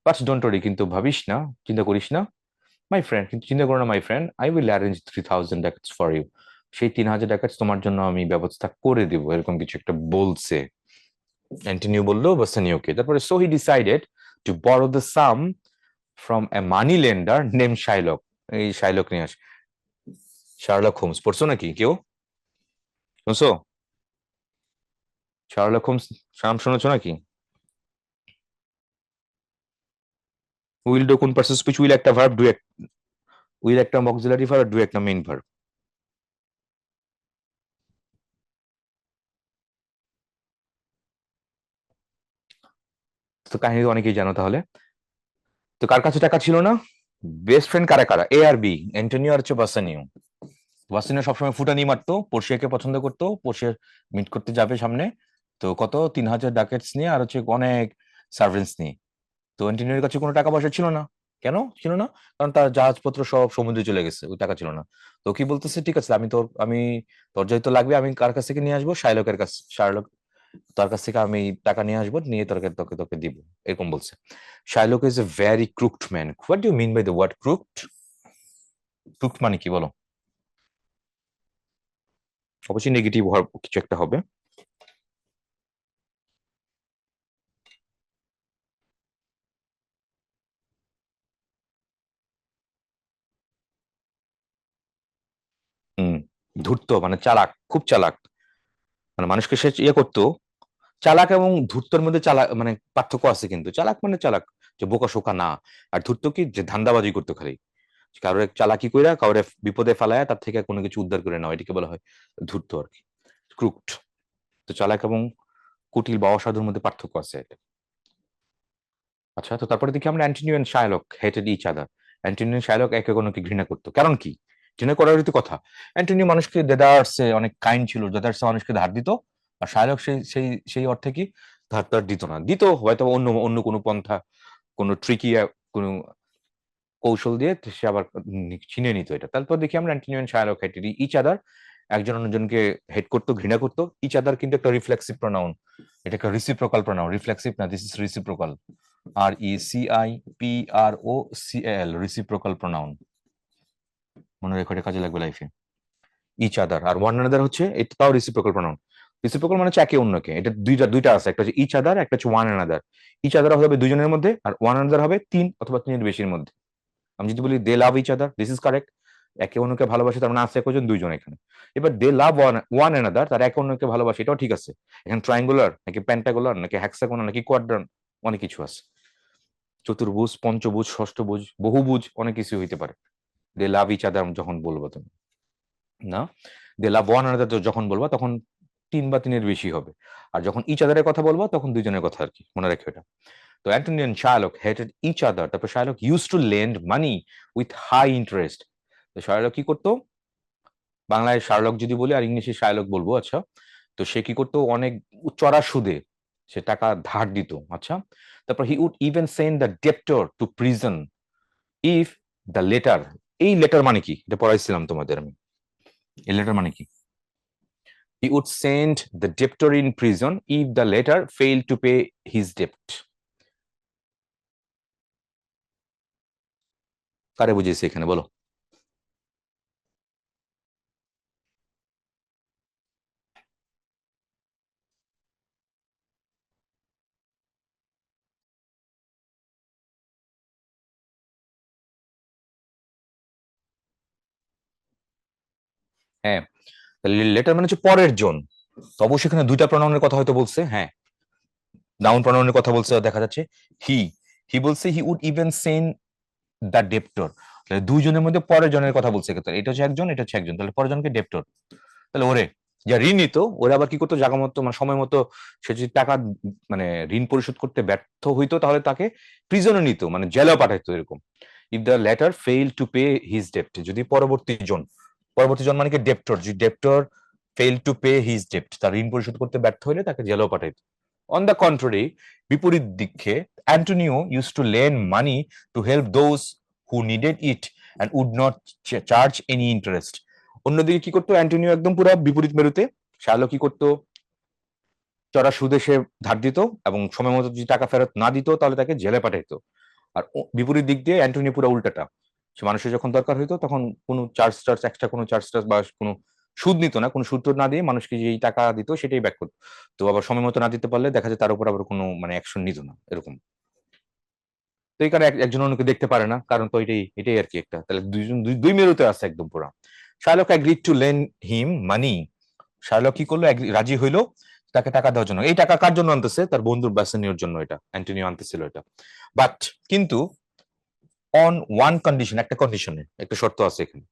বাট ডোন্ট ওরি, কিন্তু ভাবিস না, চিন্তা করিস না, মাই ফ্রেন্ড, কিন্তু চিন্তা করো না my friend, I will arrange 3000 ducats for you, সেই 3000 ডাকাটস তোমার জন্য আমি ব্যবস্থা করে দিব, এরকম কিছু একটা বলছে। অ্যান্টনিও বললো বাসানিওকে। তারপরে so he decided to borrow the some from a money lender name Shylock. এই শাইলক নিয়ে আস, শার্লক হোমস পড়ছো নাকি কেউ? শুনছো? শার্লক হোমস নাম শুনেছো নাকি? উইল ডু কোন পার্সন স্পিচ, উইল একটা ভার্ব, ডু এক, উইল একটা অক্সিলারি ভার্ব, ডু একটা মেইন ভার্ব। তো কাহিনী তো অনেকেই জানো তাহলে। তো কার কাছে টাকা ছিল না? বেস্ট ফ্রেন্ড কারা কারা, এ আর বি, অ্যান্টনিও আর হচ্ছে বাসানিও। বাসানিও সবসময় ফুটানি মারতো, পোর্শিয়াকে পছন্দ করতো, পোর্শিয়া মিট করতে যাবে সামনে, তো কত 3000 ডাকেটস নিয়ে আর হচ্ছে অনেক সার্ভেন্টস নিয়ে। তো অ্যান্টনিওর কাছে কোনো টাকা পয়সা ছিল না। কেন ছিল না? কারণ তার জাহাজপত্র সব সমুদ্রে চলে গেছে, ওই টাকা ছিল না। তো কি বলতেছে, ঠিক আছে আমি তোর যেহেতু লাগবে, আমি কার কাছ থেকে নিয়ে আসবো, শার্লকের কাছে, শার্লক, তার কাছ থেকে আমি টাকা নিয়ে আসবো, নিয়ে তোকে তোকে তোকে দিব, এরকম বলছে। Sherlock is a very crooked man. What do mean by the word crooked? Crooked মানে কি বলো? অবশ্যই নেগেটিভ কিছু একটা হবে। ধূর্ত মানে চালাক, খুব চালাক, মানে মানুষকে সে ইয়ে করতো। চালাক এবং ধূর্তর মধ্যে চালাক মানে পার্থক্য আছে, কিন্তু চালাক মানে চালাক, যে বোকা শোকা না। আর ধূর্ত কি, যে ধান্দাবাজি করতো খালি, কারোর চালাকি কইরা কাউরে বিপদে ফেলায় তার থেকে কোনো কিছু উদ্ধার করে নেওয়া, এটাকে বলা হয় ধূর্ত আর কি, ক্রুকড। তো চালাক এবং কুটিল বা অসাধুর মধ্যে পার্থক্য আছে এটা। আচ্ছা, তো তারপরে দেখি আমরা Antonio and Sherlock hated each other. Antonio Shylock একে অন্যকে ঘৃণা করতো, কারণ কি? ঘৃণা করারই তো কথা। অ্যান্টনিও মানুষকে দেদারসে অনেক কাইন্ড ছিল, দেদারসে মানুষকে ধার দিত। আর শার্লক সেই সেই সেই অর্থে কি, ধার তার দিত না, দিত হয়তো অন্য অন্য কোনো পন্থা, কোনো ট্রিকি কোনো কৌশল দিয়ে সে আবার ছিনে নিত এটা। তারপর দেখি আমরা Antonio and Sherlock hated each other, একজন অন্যজনকে হেট করতো, ঘৃণা করতো। ইচ আদার কিন্তু একটা রিফ্লেক্সিভ প্রোনাউন, এটা একটা রিসিপ্রোকাল প্রোনাউন, রিফ্লেক্সিভ না, this is reciprocal. RECIPROCAL, reciprocal pronoun, মনে রেখো, এটা কাজে লাগবে লাইফে। ইচ আদার আর ওয়ান আনাদার হচ্ছে, এটা তাও রিসিপ্রোকাল প্রোনাউন। রিসিপ্রোকাল মানে হচ্ছে একে অন্যকে, এটা দুইটা দুইটা আছে, একটা হচ্ছে ইচ আদার, একটা হচ্ছে ওয়ান আনাদার। ইচ আদার হবে দুইজনের মধ্যে, আর ওয়ান আনাদার হবে তিন অথবা তিনের বেশির মধ্যে। আমি যদি বলি they love each other, this is correct, একে অন্যকে ভালোবাসে, তার মানে আছে কজন, দুইজন এখানে। এবার দে লাভ ওয়ান ওয়ান অ্যানাদার, তার একে অন্যকে ভালোবাসে, এটাও ঠিক আছে। এখানে ট্রায়াঙ্গুলার নাকি প্যান্টাগুলার নাকি হ্যাক্সাগোনাল নাকি কোয়াড্রান, অনেক কিছু আছে। চতুর্ভুজ, পঞ্চভুজ, ষষ্ঠভুজ, বহুভুজ, অনেক কিছু হইতে পারে। দে লাভ ইচ আদার যখন বলবো তুমি, না, দে লাভ ওয়ান আনাদার যখন বলবা তখন তিন বা তিনের বেশি হবে। আর যখন ইচ আদারের কথা বলবো তখন দুইজনের কথা আর কি, মনে রাখো এটা। তো Antony and Sherlock hated each other. তারপর Sherlock use to lend money with high interest. তো শার্লক কি করতো, বাংলায় শার্লক যদি বলি আর ইংলিশে শার্লক বলবো, আচ্ছা। তো সে কি করতো, অনেক চড়া সুদে সে টাকা ধার দিত, আচ্ছা। তারপর he would even send the debtor to prison if the latter, এই লেটার মানে কি, এটা পড়াইছিলাম তোমাদের আমি, এই লেটার মানে কি? He would send the debtor in prison if the latter fail to pay his ডেপ্ট। কারে বুঝেছি এখানে বলো? হ্যাঁ, লেটার মানে হচ্ছে পরের জন। তো অবশ্যই এখানে দুইটা প্রণয়নের কথা হয়তো বলছে, হ্যাঁ, নাউন প্রণয়নের কথা বলছে, দেখা যাচ্ছে হি, হি বলছে he would even send the debtor, তাহলে দুইজনের মধ্যে পরের জনের কথা বলছে, তাহলে এটা হচ্ছে একজন, এটা হচ্ছে একজন, তাহলে পরের জনকে ডেপ্টর। তাহলে ওরে, যা ঋণ নিত, ওরা আবার কি করতো, জায়গা মতো মানে সময় মতো সে যদি টাকা মানে ঋণ পরিশোধ করতে ব্যর্থ হইতো, তাহলে তাকে প্রিজনে নিত, মানে জেলেও পাঠাইতো এরকম। If the latter fail to pay his ডেপ্ট, যদি পরবর্তী জন মানে কি ডেপ্টর, যদি debtor fail to pay his ডেপ্ট, তার ঋণ পরিশোধ করতে ব্যর্থ হলে তাকে জেলেও পাঠাইতো। অন দ্য কন্ট্রারি, বিপরীত দিকে, Antonio use to lend money to help those who needed it and would not charge any interest. অন্যদিকে কি করতো অ্যান্টোনিও, একদম পুরো বিপরীত মেরুতে। শার্লক কি করতো, চড়া সুদে সে ধার দিত, এবং সময় মতো যদি টাকা ফেরত না দিত তাহলে তাকে জেলে পাঠাইতো। আর বিপরীত দিক দিয়ে অ্যান্টোনিও পুরো উল্টাটা, সে মানুষের যখন দরকার হইতো তখন কোনো চার্জ টার্জ, এক্সট্রা কোনো চার্জ টার্জ বা কোনো সুদ নিত না, কোনো সুদ না দিয়ে মানুষকে যেই টাকা দিত সেটাই ব্যাক করতো। তো আবার সময় মতো না দিতে পারলে দেখা যায় তার উপর আবার কোনো মানে অ্যাকশন নিত না, এরকম। তো এই কারণে একজন অন্যকে দেখতে পারে না, কারণ তো এটাই এটাই আর কি একটা, তাহলে দুইজন দুই মেরুতে আছে একদম পুরা। Shylock agreed to lend him money. Shylock কি করলো, রাজি হইলো তাকে টাকা দেওয়ার জন্য। এই টাকা কার জন্য আনতেছে, তার বন্ধুর বাসেনিয়র জন্য, এটা অ্যান্টনিও আনতেছিল এটা। বাট কিন্তু অন ওয়ান কন্ডিশন, একটা কন্ডিশনে, একটা শর্ত আছে এখানে।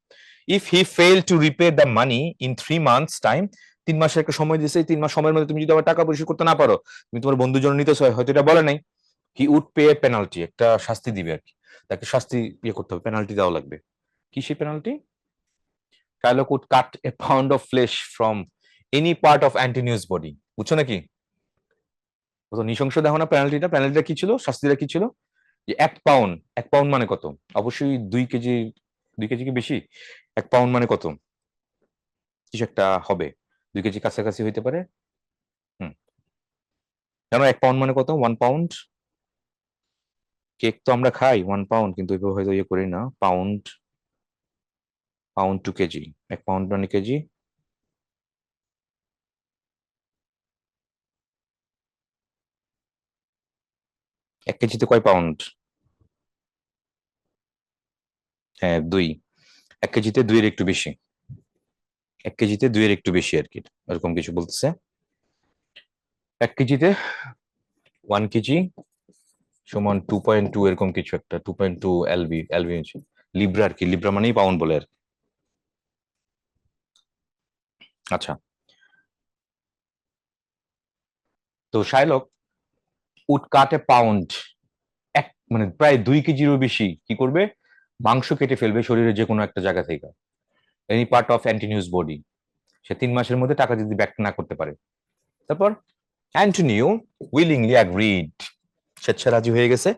If he fail to repay the money in 3 months time, 3 মাসের একটা সময় দিয়েছে, এই 3 মাস সময়ের মধ্যে তুমি যদি আবার টাকা পরিশোধ করতে না পারো, তুমি তোমার বন্ধুর জন্য নিতেছো, হয়তো এটা বলে নাই, হি উড পে পেনাল্টি, একটা শাস্তি দিবে আর কি, তাকে শাস্তি ইয়ে করতে হবে, পেনাল্টি দেওয়া লাগবে। কি সেই penalty? Sherlock would cut a pound of flesh from any part of Antonio's body. বুঝছো নাকি? কত নৃশংস দেখো না পেনাল্টিটা, পেনাল্টিটা কি ছিল, শাস্তিটা কি ছিল, যে 1 পাউন্ড, 1 পাউন্ড মানে কত, অবশ্যই 2 কেজি, 2 কেজি কি বেশি, 1 পাউন্ড মানে কত, কিছু একটা হবে, 2 কেজি কাছাকাছি হইতে পারে। হুম, জানো 1 পাউন্ড মানে কত, 1 পাউন্ড, কেক তো আমরা খাই 1 পাউন্ড, কিন্তু ওইভাবে হয়তো ইয়ে করি না, পাউন্ড, পাউন্ড 2 কেজি, 1 পাউন্ড মানে কেজি। 1 কেজিতে কয় পাউন্ড? হ্যাঁ, 2, 1 কেজিতে 2-এর একটু বেশি। 1 কেজিতে 2 এর একটু বেশি আর কি, এরকম কিছু বলতেছে। 1 কেজিতে 1 কেজি সমান 2.2 এরকম কিছু একটা, 2.2 এলবি, এলবি লিব্রা আর কি, লিব্রা মানেই পাউন্ড বলে আর কি। আচ্ছা, তো Shylock would cut a pound, এক মানে প্রায় 2 কেজিরও বেশি কি করবে, মাংস কেটে ফেলবে শরীরের যে কোনো একটা জায়গা থেকে, any part of Antonio's body, সে 3 মাসের মধ্যে টাকা যদি ব্যাক না করতে পারে। তারপর অ্যান্টনিও উইলিংলি অ্যাগ্রিড, স্বেচ্ছারাজি হয়ে গেছে,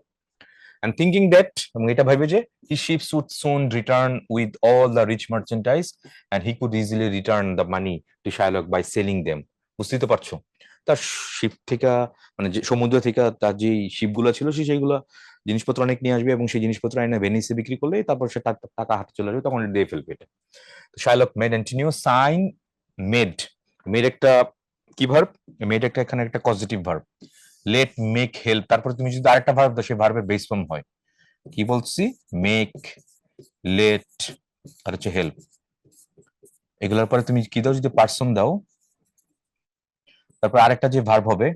and thinking that এবং এটা ভাবে যে his ships would soon return with all the rich merchandise and he could easily return the money to Shylock by selling them। বুঝতেই তো পারছো, তার শিপ থেকে মানে যে সমুদ্র থেকে তার যে শিপগুলো ছিল সেইগুলো জিনিসপত্র অনেক নিয়ে আসবে এবং সেই জিনিসপত্র এনে ভেনিসে বিক্রি করলে তারপর সে টাকা হাতে চলে আসবে, তখন দিয়ে ফেলবে এটা। তো Shylock made Antonio sign, made, made একটা কি ভার্ব, মেড একটা এখানে একটা positive verb, let make help, তারপর তুমি যদি আরেকটা ভার্ব দাও সেই ভার্বের বেস ফর্ম হয়, কি বলছি, মেক, লেট আর হচ্ছে হেল্প, এগুলোর পরে তুমি কি দাও, যদি পার্সন দাও, তারপর আরেকটা যে ভার্ব হবে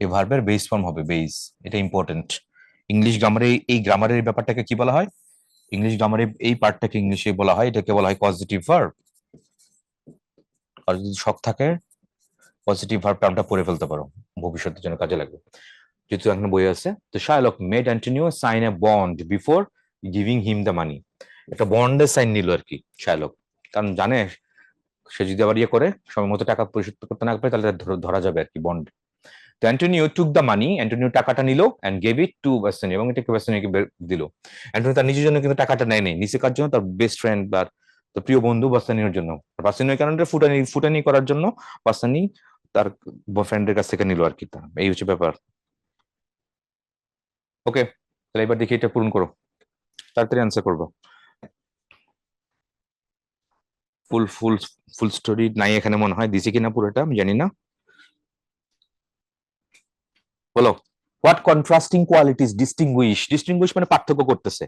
এই ভার্বের বেস ফর্ম হবে বেস, এটা ইম্পর্টেন্ট। ইংলিশ গ্রামারে এই গ্রামারের ব্যাপারটাকে কি বলা হয়, ইংলিশ গ্রামারে এই পার্টটাকে ইংলিশে বলা হয়, এটাকে বলা হয় পজিটিভ ভার্ব। আর যদি শখ থাকে পজিটিভ ভার্ব টার্মটা পড়ে ফেলতে পারো, ভবিষ্যতের জন্য কাজে লাগবে, যেহেতু এখন বই আছে। তো Shylock made Antonio sign a bond before giving him the money, একটা বন্ডের সাইন নিল আর কি শার্লক, কারণ জানে সে যদি আবার ইয়ে করে সময় মতো টাকা পরিশোধ করতে না পারে তাহলে ধরা যাবে আর কি বন্ড। তো Antonio took the money, Antonio টাকাটা নিল এন্ড গেভ ইট টু বাসনি, এবং এটাকে বাসনিকে দিল। অ্যান্টনিও তার নিজের জন্য কিন্তু টাকাটা নেয়নি, নিচে কার জন্য, তার বেস্ট ফ্রেন্ড বা তার প্রিয় বন্ধু বাসনির জন্য, বাসনি কারণে ফুটানি ফুটানি করার জন্য বাসনি তার ফ্রেন্ডের কাছ থেকে নিল আর কি, তা এই হচ্ছে ব্যাপার। ওকে, তাহলে এবার দেখি এটা পূরণ করো, তাড়াতাড়ি আনসার করবো। ফুল ফুল ফুল স্টোরি নাই এখানে মনে হয়, দিছি কিনা পুরোটা আমি জানি না, বলো। What contrasting qualities distinguish, distinguish মানে পার্থক্য করতেছে,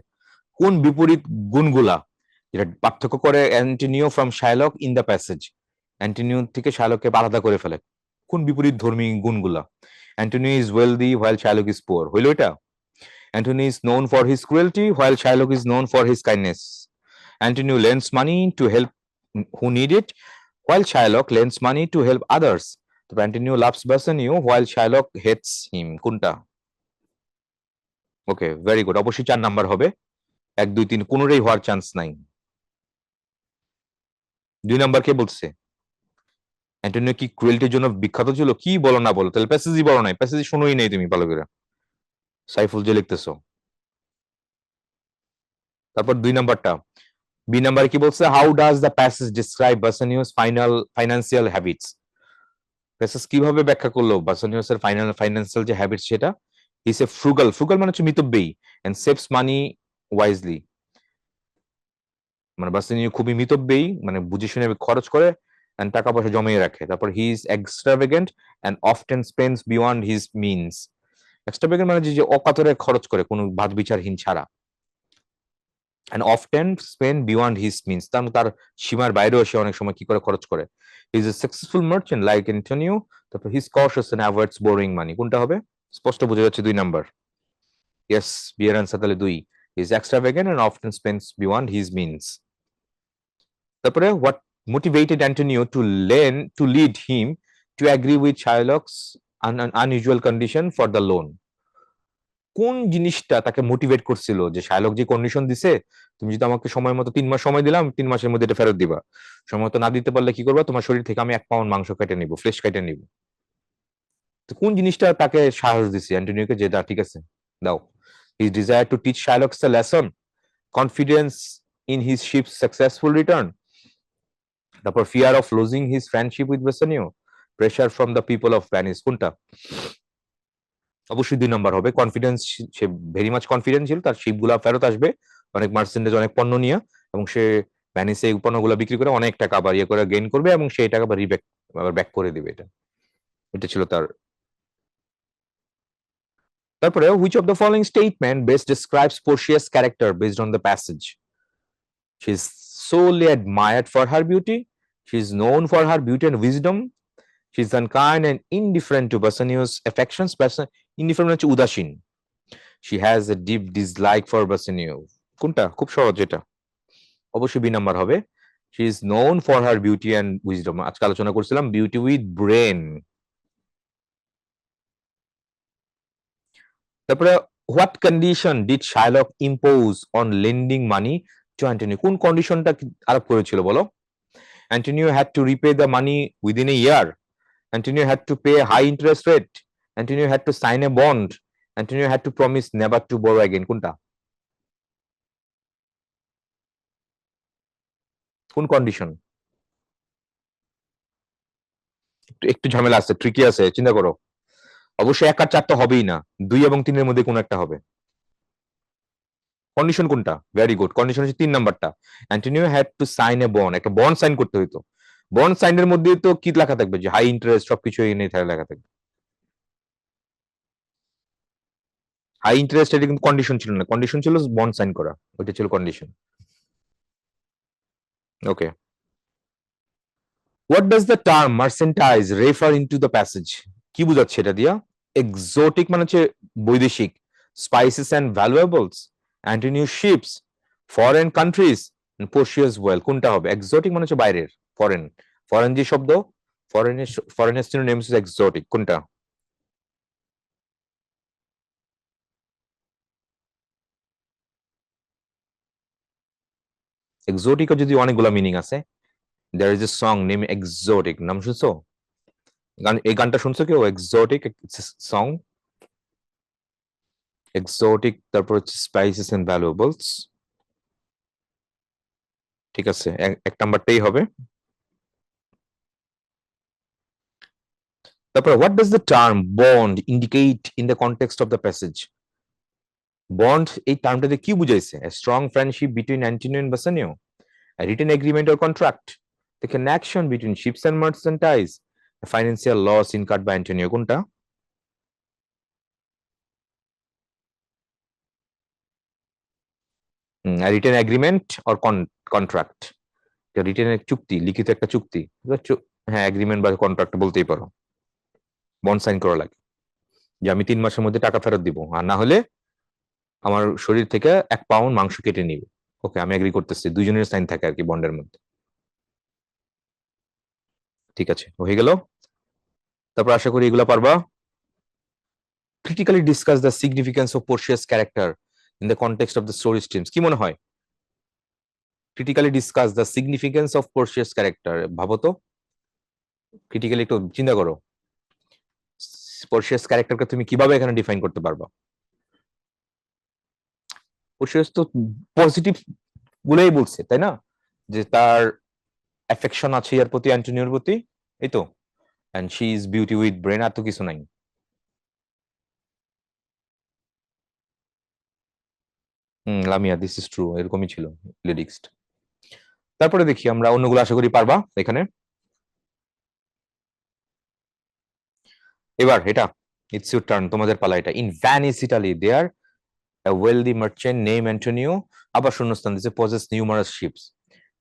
কোন বিপরীত গুণগুলা যেটা পার্থক্য করে Antonio from Shylock in the passage, Antonio থেকে শাইলককে আলাদা করে ফেলে, কোন বিপরীত ধর্মী গুণগুলা। Antonio is wealthy while Shylock is poor, হইলো এটা। Antony is known for his cruelty while Shylock is known for his kindness. Antonio lends money to help who need it, while Shylock lends money to help others. তো Antonio loves Bassanio while Shylock hates him, কোনটা? ওকে, very good, অবশ্যই 4 number হবে, 1 2 3 কোনোটাই হওয়ার chance নাই। 2 number কে বলছে, Antonio কি ক্রুয়েলটির জন্য বিখ্যাত ছিল, কি বলো না বলো, তাহলে প্যাসেজই বলো নাই, প্যাসেজই শুনোই নাই তুমি ভালো করে, সাইফুল যে লিখতেছো। তারপর 2 নাম্বারটা, বি নাম্বার কি বলছে, how does the passage describe Bassanio's financial habits, passage কিভাবে ব্যাখ্যা করলো বাসানিওস এর ফাইন্যান্সিয়াল যে হ্যাবিটস সেটা। হি সে ফ্রুগাল, ফ্রুগাল মানে হচ্ছে মিতব্যয়ী, এন্ড সেভস মানি ওয়াইজলি, মানে বাসানিও খুবই মিতব্যয়ী, মানে বুঝে শুনে খরচ করে এন্ড টাকা পয়সা জমিয়ে রাখে। তারপর he is extravagant and often spends beyond his means, extravagant মানে যে অকাতরে খরচ করে কোনো বাদ বিচারহীন ছাড়া, and often spend beyond his means, তার সীমার বাইরেও সে অনেক সময় কি করে খরচ করে। He is a successful merchant like Antonio, তারপর he is cautious and avoids borrowing money, কোনটা হবে, স্পষ্ট বোঝা যাচ্ছে 2 নাম্বার। ইয়েস, বি এর আনসার তাহলে 2, he is extravagant and often spends beyond his means. তারপরে what motivated Antonio to lead him to agree with Sherlock's unusual condition for the loan, কোন জিনিসটা তাকে মোটিভেট করছিল যে শার্লক যে কন্ডিশন দিছে, তুমি যদি আমাকে সময় মতো 3 মাস সময় দিলাম, 3 মাসের মধ্যে এটা ফেরত দিবা, সময় মতো না দিতে পারলে কি করবা, তোমার শরীর থেকে আমি 1 পাউন্ড মাংস কেটে নিব, ফ্লেশ কেটে নিব। তো কোন জিনিসটা তাকে সাহস দিছে অ্যান্টোনিওকে যে ঠিক আছে দাও। He desire to teach Sherlock a lesson, confidence in his ships successful return, তারপর fear of losing his friendship with Bassanio, pressure from the people of Venice, কোনটা? অবশ্যই 2 নাম্বার হবে, কনফিডেন্স, সে ভেরি মাচ কনফিডেন্ট ছিল তার শিপগুলা ফেরত আসবে অনেক মার্চেন্টেজ অনেক পণ্য নিয়ে, এবং সে ভ্যানিসে এই পণ্যগুলো বিক্রি করে অনেক টাকা আবার ইয়ে করে গেইন করবে এবং সেই টাকা আবার আবার ব্যাক করে দিবে, এটা এটা ছিল তার। তারপরে which of the following statement best describes Portia's character based on the passage, she is solely admired for her beauty. She is known for her beauty and wisdom. She is unkind and indifferent to Bassanio's affections. Indifferent হচ্ছে উদাসীন. She has a deep dislike for Bassanio. কোনটা খুব সহজ এটা, অবশ্যই B number হবে। She is known for her beauty and wisdom, আজকে আলোচনা করছিলাম বিউটি উইথ ব্রেন। তারপরে what condition did Shylock impose on lending money to Antonio, কোন কন্ডিশনটা আরোপ করেছিল বলো? Antonio had to repay the money within a year, Antonio had to pay high interest rate, Antonio had to sign a bond, Antonio had to promise never to borrow again, কোনটা কোন condition? একটু ঝামেলা আছে, tricky আছে, চিন্তা করো। অবশ্যই এক আর চারটা হবেই না, 2 এবং 3 এর মধ্যে কোন একটা হবে। কন্ডিশন কোনটা? ভেরি গুড, কন্ডিশন হচ্ছে 3 নাম্বারটা। Antonio had to sign a bond, একটা বন্ড সাইন করতে হইতো। বন্ড সাইনের মধ্যে তো কি লেখা থাকবে? যে হাই ইন্টারেস্ট সবকিছু এনে লেখা থাকবে। হাই ইন্টারেস্ট এটা কিন্তু কন্ডিশন ছিল না, কন্ডিশন ছিল বন্ড সাইন করা, ওইটা ছিল condition. Okay, what does the term merchandise refer into the passage, কি বুঝাচ্ছে এটা দিয়া? এক্সোটিক মানে হচ্ছে বৈদেশিক, spices and valuables, Antonio ships, foreign countries, Portia's well, কোনটা হবে? এক্সোটিক মানে হচ্ছে বাইরের, ফরেন, ফরেন যে শব্দ, ফরেনের ফরেনের সিনোনিম হচ্ছে এক্সোটিক, কোনটা? এক্সোটিকও যদি অনেকগুলা মিনিং আছে। There is a song name exotic, নাম শুনছো? এই গানটা শুনছো কেউ? এক্সোটিক সং, এক্সোটিক, তারপর হচ্ছে স্পাইসেস এন্ড ভ্যালুয়েবলস। ঠিক আছে, এক নাম্বারটাই হবে। তারপর what does the term bond indicate in the context of the passage, bond এই টার্মটাতে কি বুঝাইছে? Strong friendship between Antonio and Bassanio, a written agreement or contract, the connection between ships and merchandise, a financial loss incurred by Antonio, কোনটা? a written agreement or contract, written এক চুক্তি, লিখিত একটা চুক্তি। হ্যাঁ, এগ্রিমেন্ট বা কন্ট্রাক্ট বলতেই পারো। বন্ড সাইন করা লাগে যে আমি 3 মাসের মধ্যে টাকা ফেরত দিব, আর না হলে আমার শরীর থেকে 1 পাউন্ড মাংস কেটে নিবে। ওকে, আমি এগ্রি করতেছি, দুইজনের সাইন থাকে আর কি বন্ডের মধ্যে। ঠিক আছে, হয়ে গেল। তারপর আশা করি এগুলা পারবা। Critically discuss the significance of Portia's character in the context of the story streams, কি মনে হয়? Critically discuss the significance of Portia's character, ভাবো তো, ক্রিটিক্যালি একটু চিন্তা করো, পোর্শিয়াস ক্যারেক্টারকে তুমি কিভাবে এখানে ডিফাইন করতে পারবা? পোর্শিয়াস তো পজিটিভ গুলোই বলছে, তাই না? যে তার অ্যাফেকশন আছে ইয়ার প্রতি, অ্যান্টনিওর প্রতি, এই তো, and she is beauty with brain, আর তো কিছু নাই। লামিয়া, দিস ইজ ট্রু, এরকমই ছিল লিরিক্স। তারপরে দেখি আমরা অন্যগুলো, আশা করি পারবা এখানে। এবার এটা, ইটস ইউর টার্ন, তোমাদের পালা এটা। In Venice Italy there a wealthy merchant named Antonio, আবার শূন্যস্থান দিছে, possess numerous ships.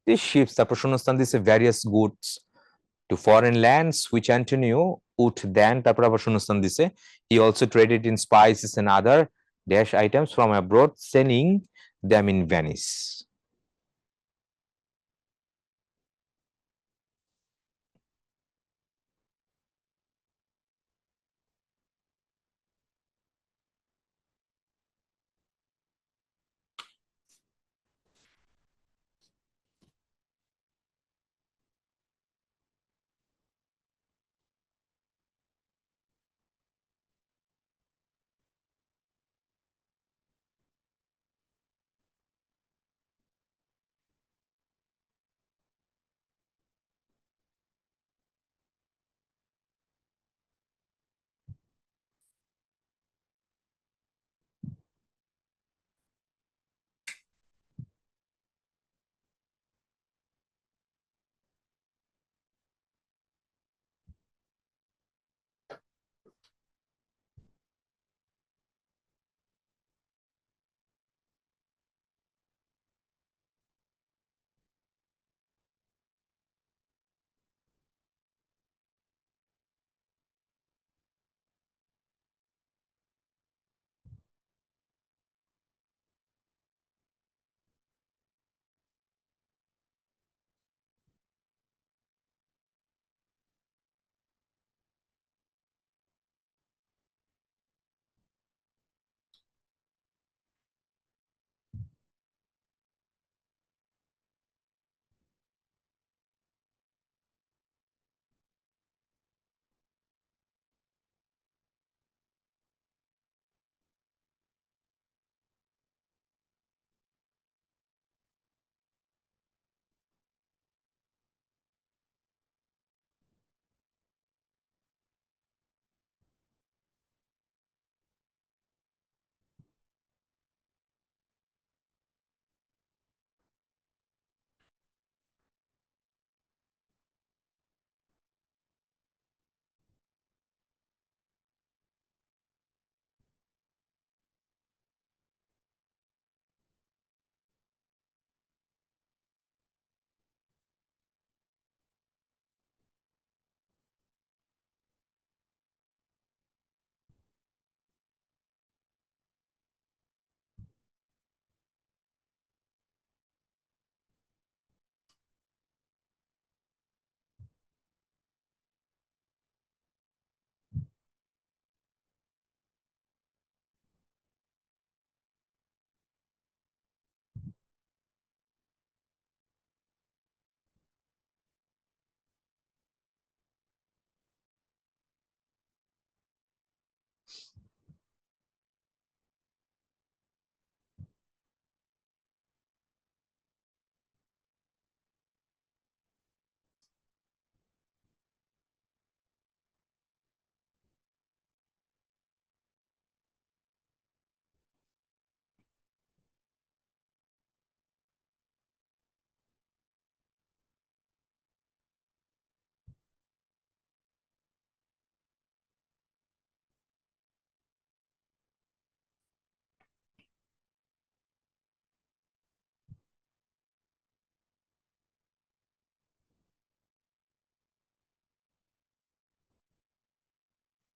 These ships, তারপর শূন্যস্থান দিছে, various goods to foreign lands which Antonio would then, তারপর আবার শূন্যস্থান দিছে, he also traded in spices and other dash items from abroad, selling them in Venice.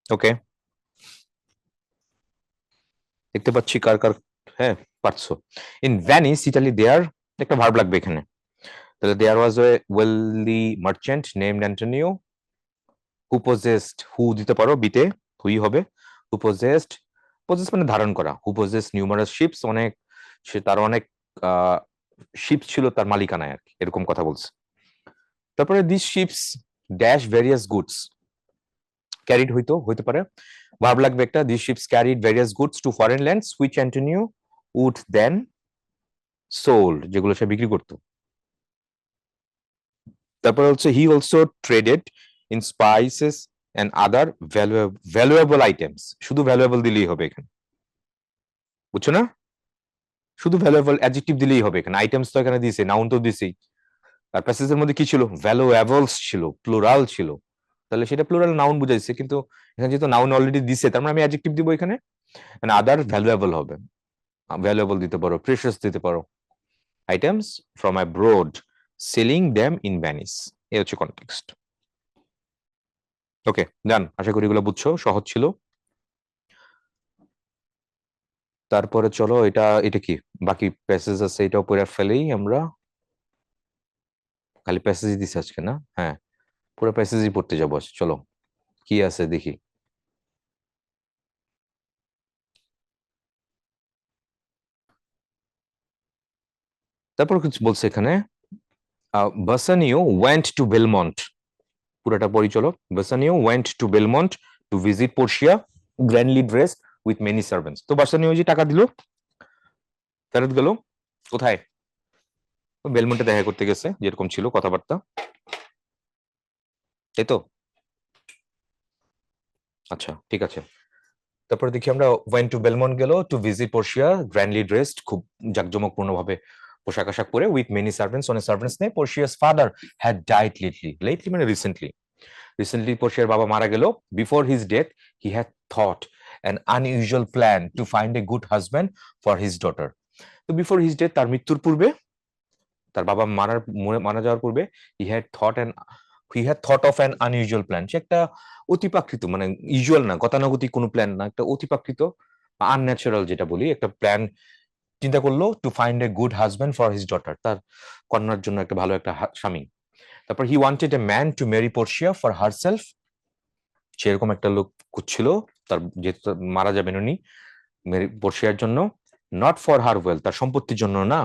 ওকে, দেখতে পাচ্ছি কার কার, হ্যাঁ পারছো। ইন ভ্যানিস ইটালি দেয়ার, একটা ভার্ব লাগবে এখানে। তাহলে দেয়ার was A wealthy merchant named Antonio who possessed, হু দিতে পারো বিতে, হুই হবে। হু পজেসড, পজেস মানে ধারণ করা, হু পজেস নিউমারাস শিপস, অনেক, সে তার অনেক শিপ ছিল তার মালিকানায় আর কি, এরকম কথা বলছে। তারপরে this ships dash various goods, carried হইতে পারে, ভার্ব লাগবে একটা, this ships carried various goods to foreign lands which Antonio would then sold, যেগুলো সে বিক্রি করতো। তারপর হচ্ছে he also traded in spices and other valuable items, শুধু ভ্যালুয়েবল দিলেই হবে এখানে, বুঝছো না? শুধু ভ্যালুয়েবল অ্যাডজেক্টিভ দিলেই হবে এখানে, আইটেমস তো এখানে দিছে, নাউন তো দিছেই। আর প্যাসেজের মধ্যে কি ছিল, ভ্যালুয়েবলস ছিল, প্লুরাল ছিল, তাহলে সেটা প্লুরাল নাউন বুঝাইছে, কিন্তু এখানে যেহেতু নাউন অলরেডি দিছে, তার মানে আমি অ্যাডজেক্টিভ দিব এখানে, মানে আদার ভ্যালুয়েবল হবে, ভ্যালুয়েবল দিতে পারো, প্রেশাস দিতে পারো, items from abroad selling them in Venice, এই হচ্ছে কনটেক্সট। ওকে ডান, আশা করি এগুলো বুঝছো, সহজ ছিল। তারপরে চলো, এটা এটা কি বাকি প্যাসেজ আছে, এটাও পড়ে ফেলেই আমরা, খালি প্যাসেজই দিছে আজকে না, হ্যাঁ পুরো প্যাসেজই পড়তে যাবো আজ। চলো কি আছে দেখি। তারপর কিছু বলছে এখানে, বাসানিও ওয়েন্ট টু বেলমন্ট, পুরোটা পড়ি চলো। বাসানিও went to Belmont two visit Portia grandly dressed with many servants. তো বাসানিও যে টাকা দিল, ফেরত গেল কোথায়, বেলমন্টে দেখা করতে গেছে, যেরকম ছিল কথাবার্তা, তাই তো? আচ্ছা ঠিক আছে। তারপরে দেখি আমরা, ওয়েন টু বেলমন্ট গেল to visit Portia grandly dressed, খুব জাঁকজমকপূর্ণ ভাবে পোশাক আশাক পরে, উইথ মেনি সার্ভেন্টস, অনেক সার্ভেন্টস নেই। Portia's father had died lately, lately মানে রিসেন্টলি, রিসেন্টলি পোর্শিয়ার বাবা মারা গেল। Before his death he had thought an unusual plan to find a good husband for his daughter. তো বিফোর হিজ ডেথ, তার মৃত্যুর পূর্বে, তার বাবা মারা যাওয়ার পূর্বে, he had thought an he had thought of an unusual plan, সে একটা অতিপ্রাকৃত, মানে ইউজুয়াল না, গতানুগতিক কোনো প্ল্যান না, একটা অতিপ্রাকৃত আনন্যাচারাল যেটা বলি, একটা প্ল্যান চিন্তা করলো, two find a good husband for his daughter, তার কন্যার জন্য একটা ভালো একটা স্বামী। তারপর he wanted a man to marry Portia for herself, সেরকম একটা লোক খুঁজছিল, তার যেহেতু মারা যাবেন উনি, পোর্শিয়ার জন্য, নট ফর হার ওয়েল, তার সম্পত্তির জন্য না।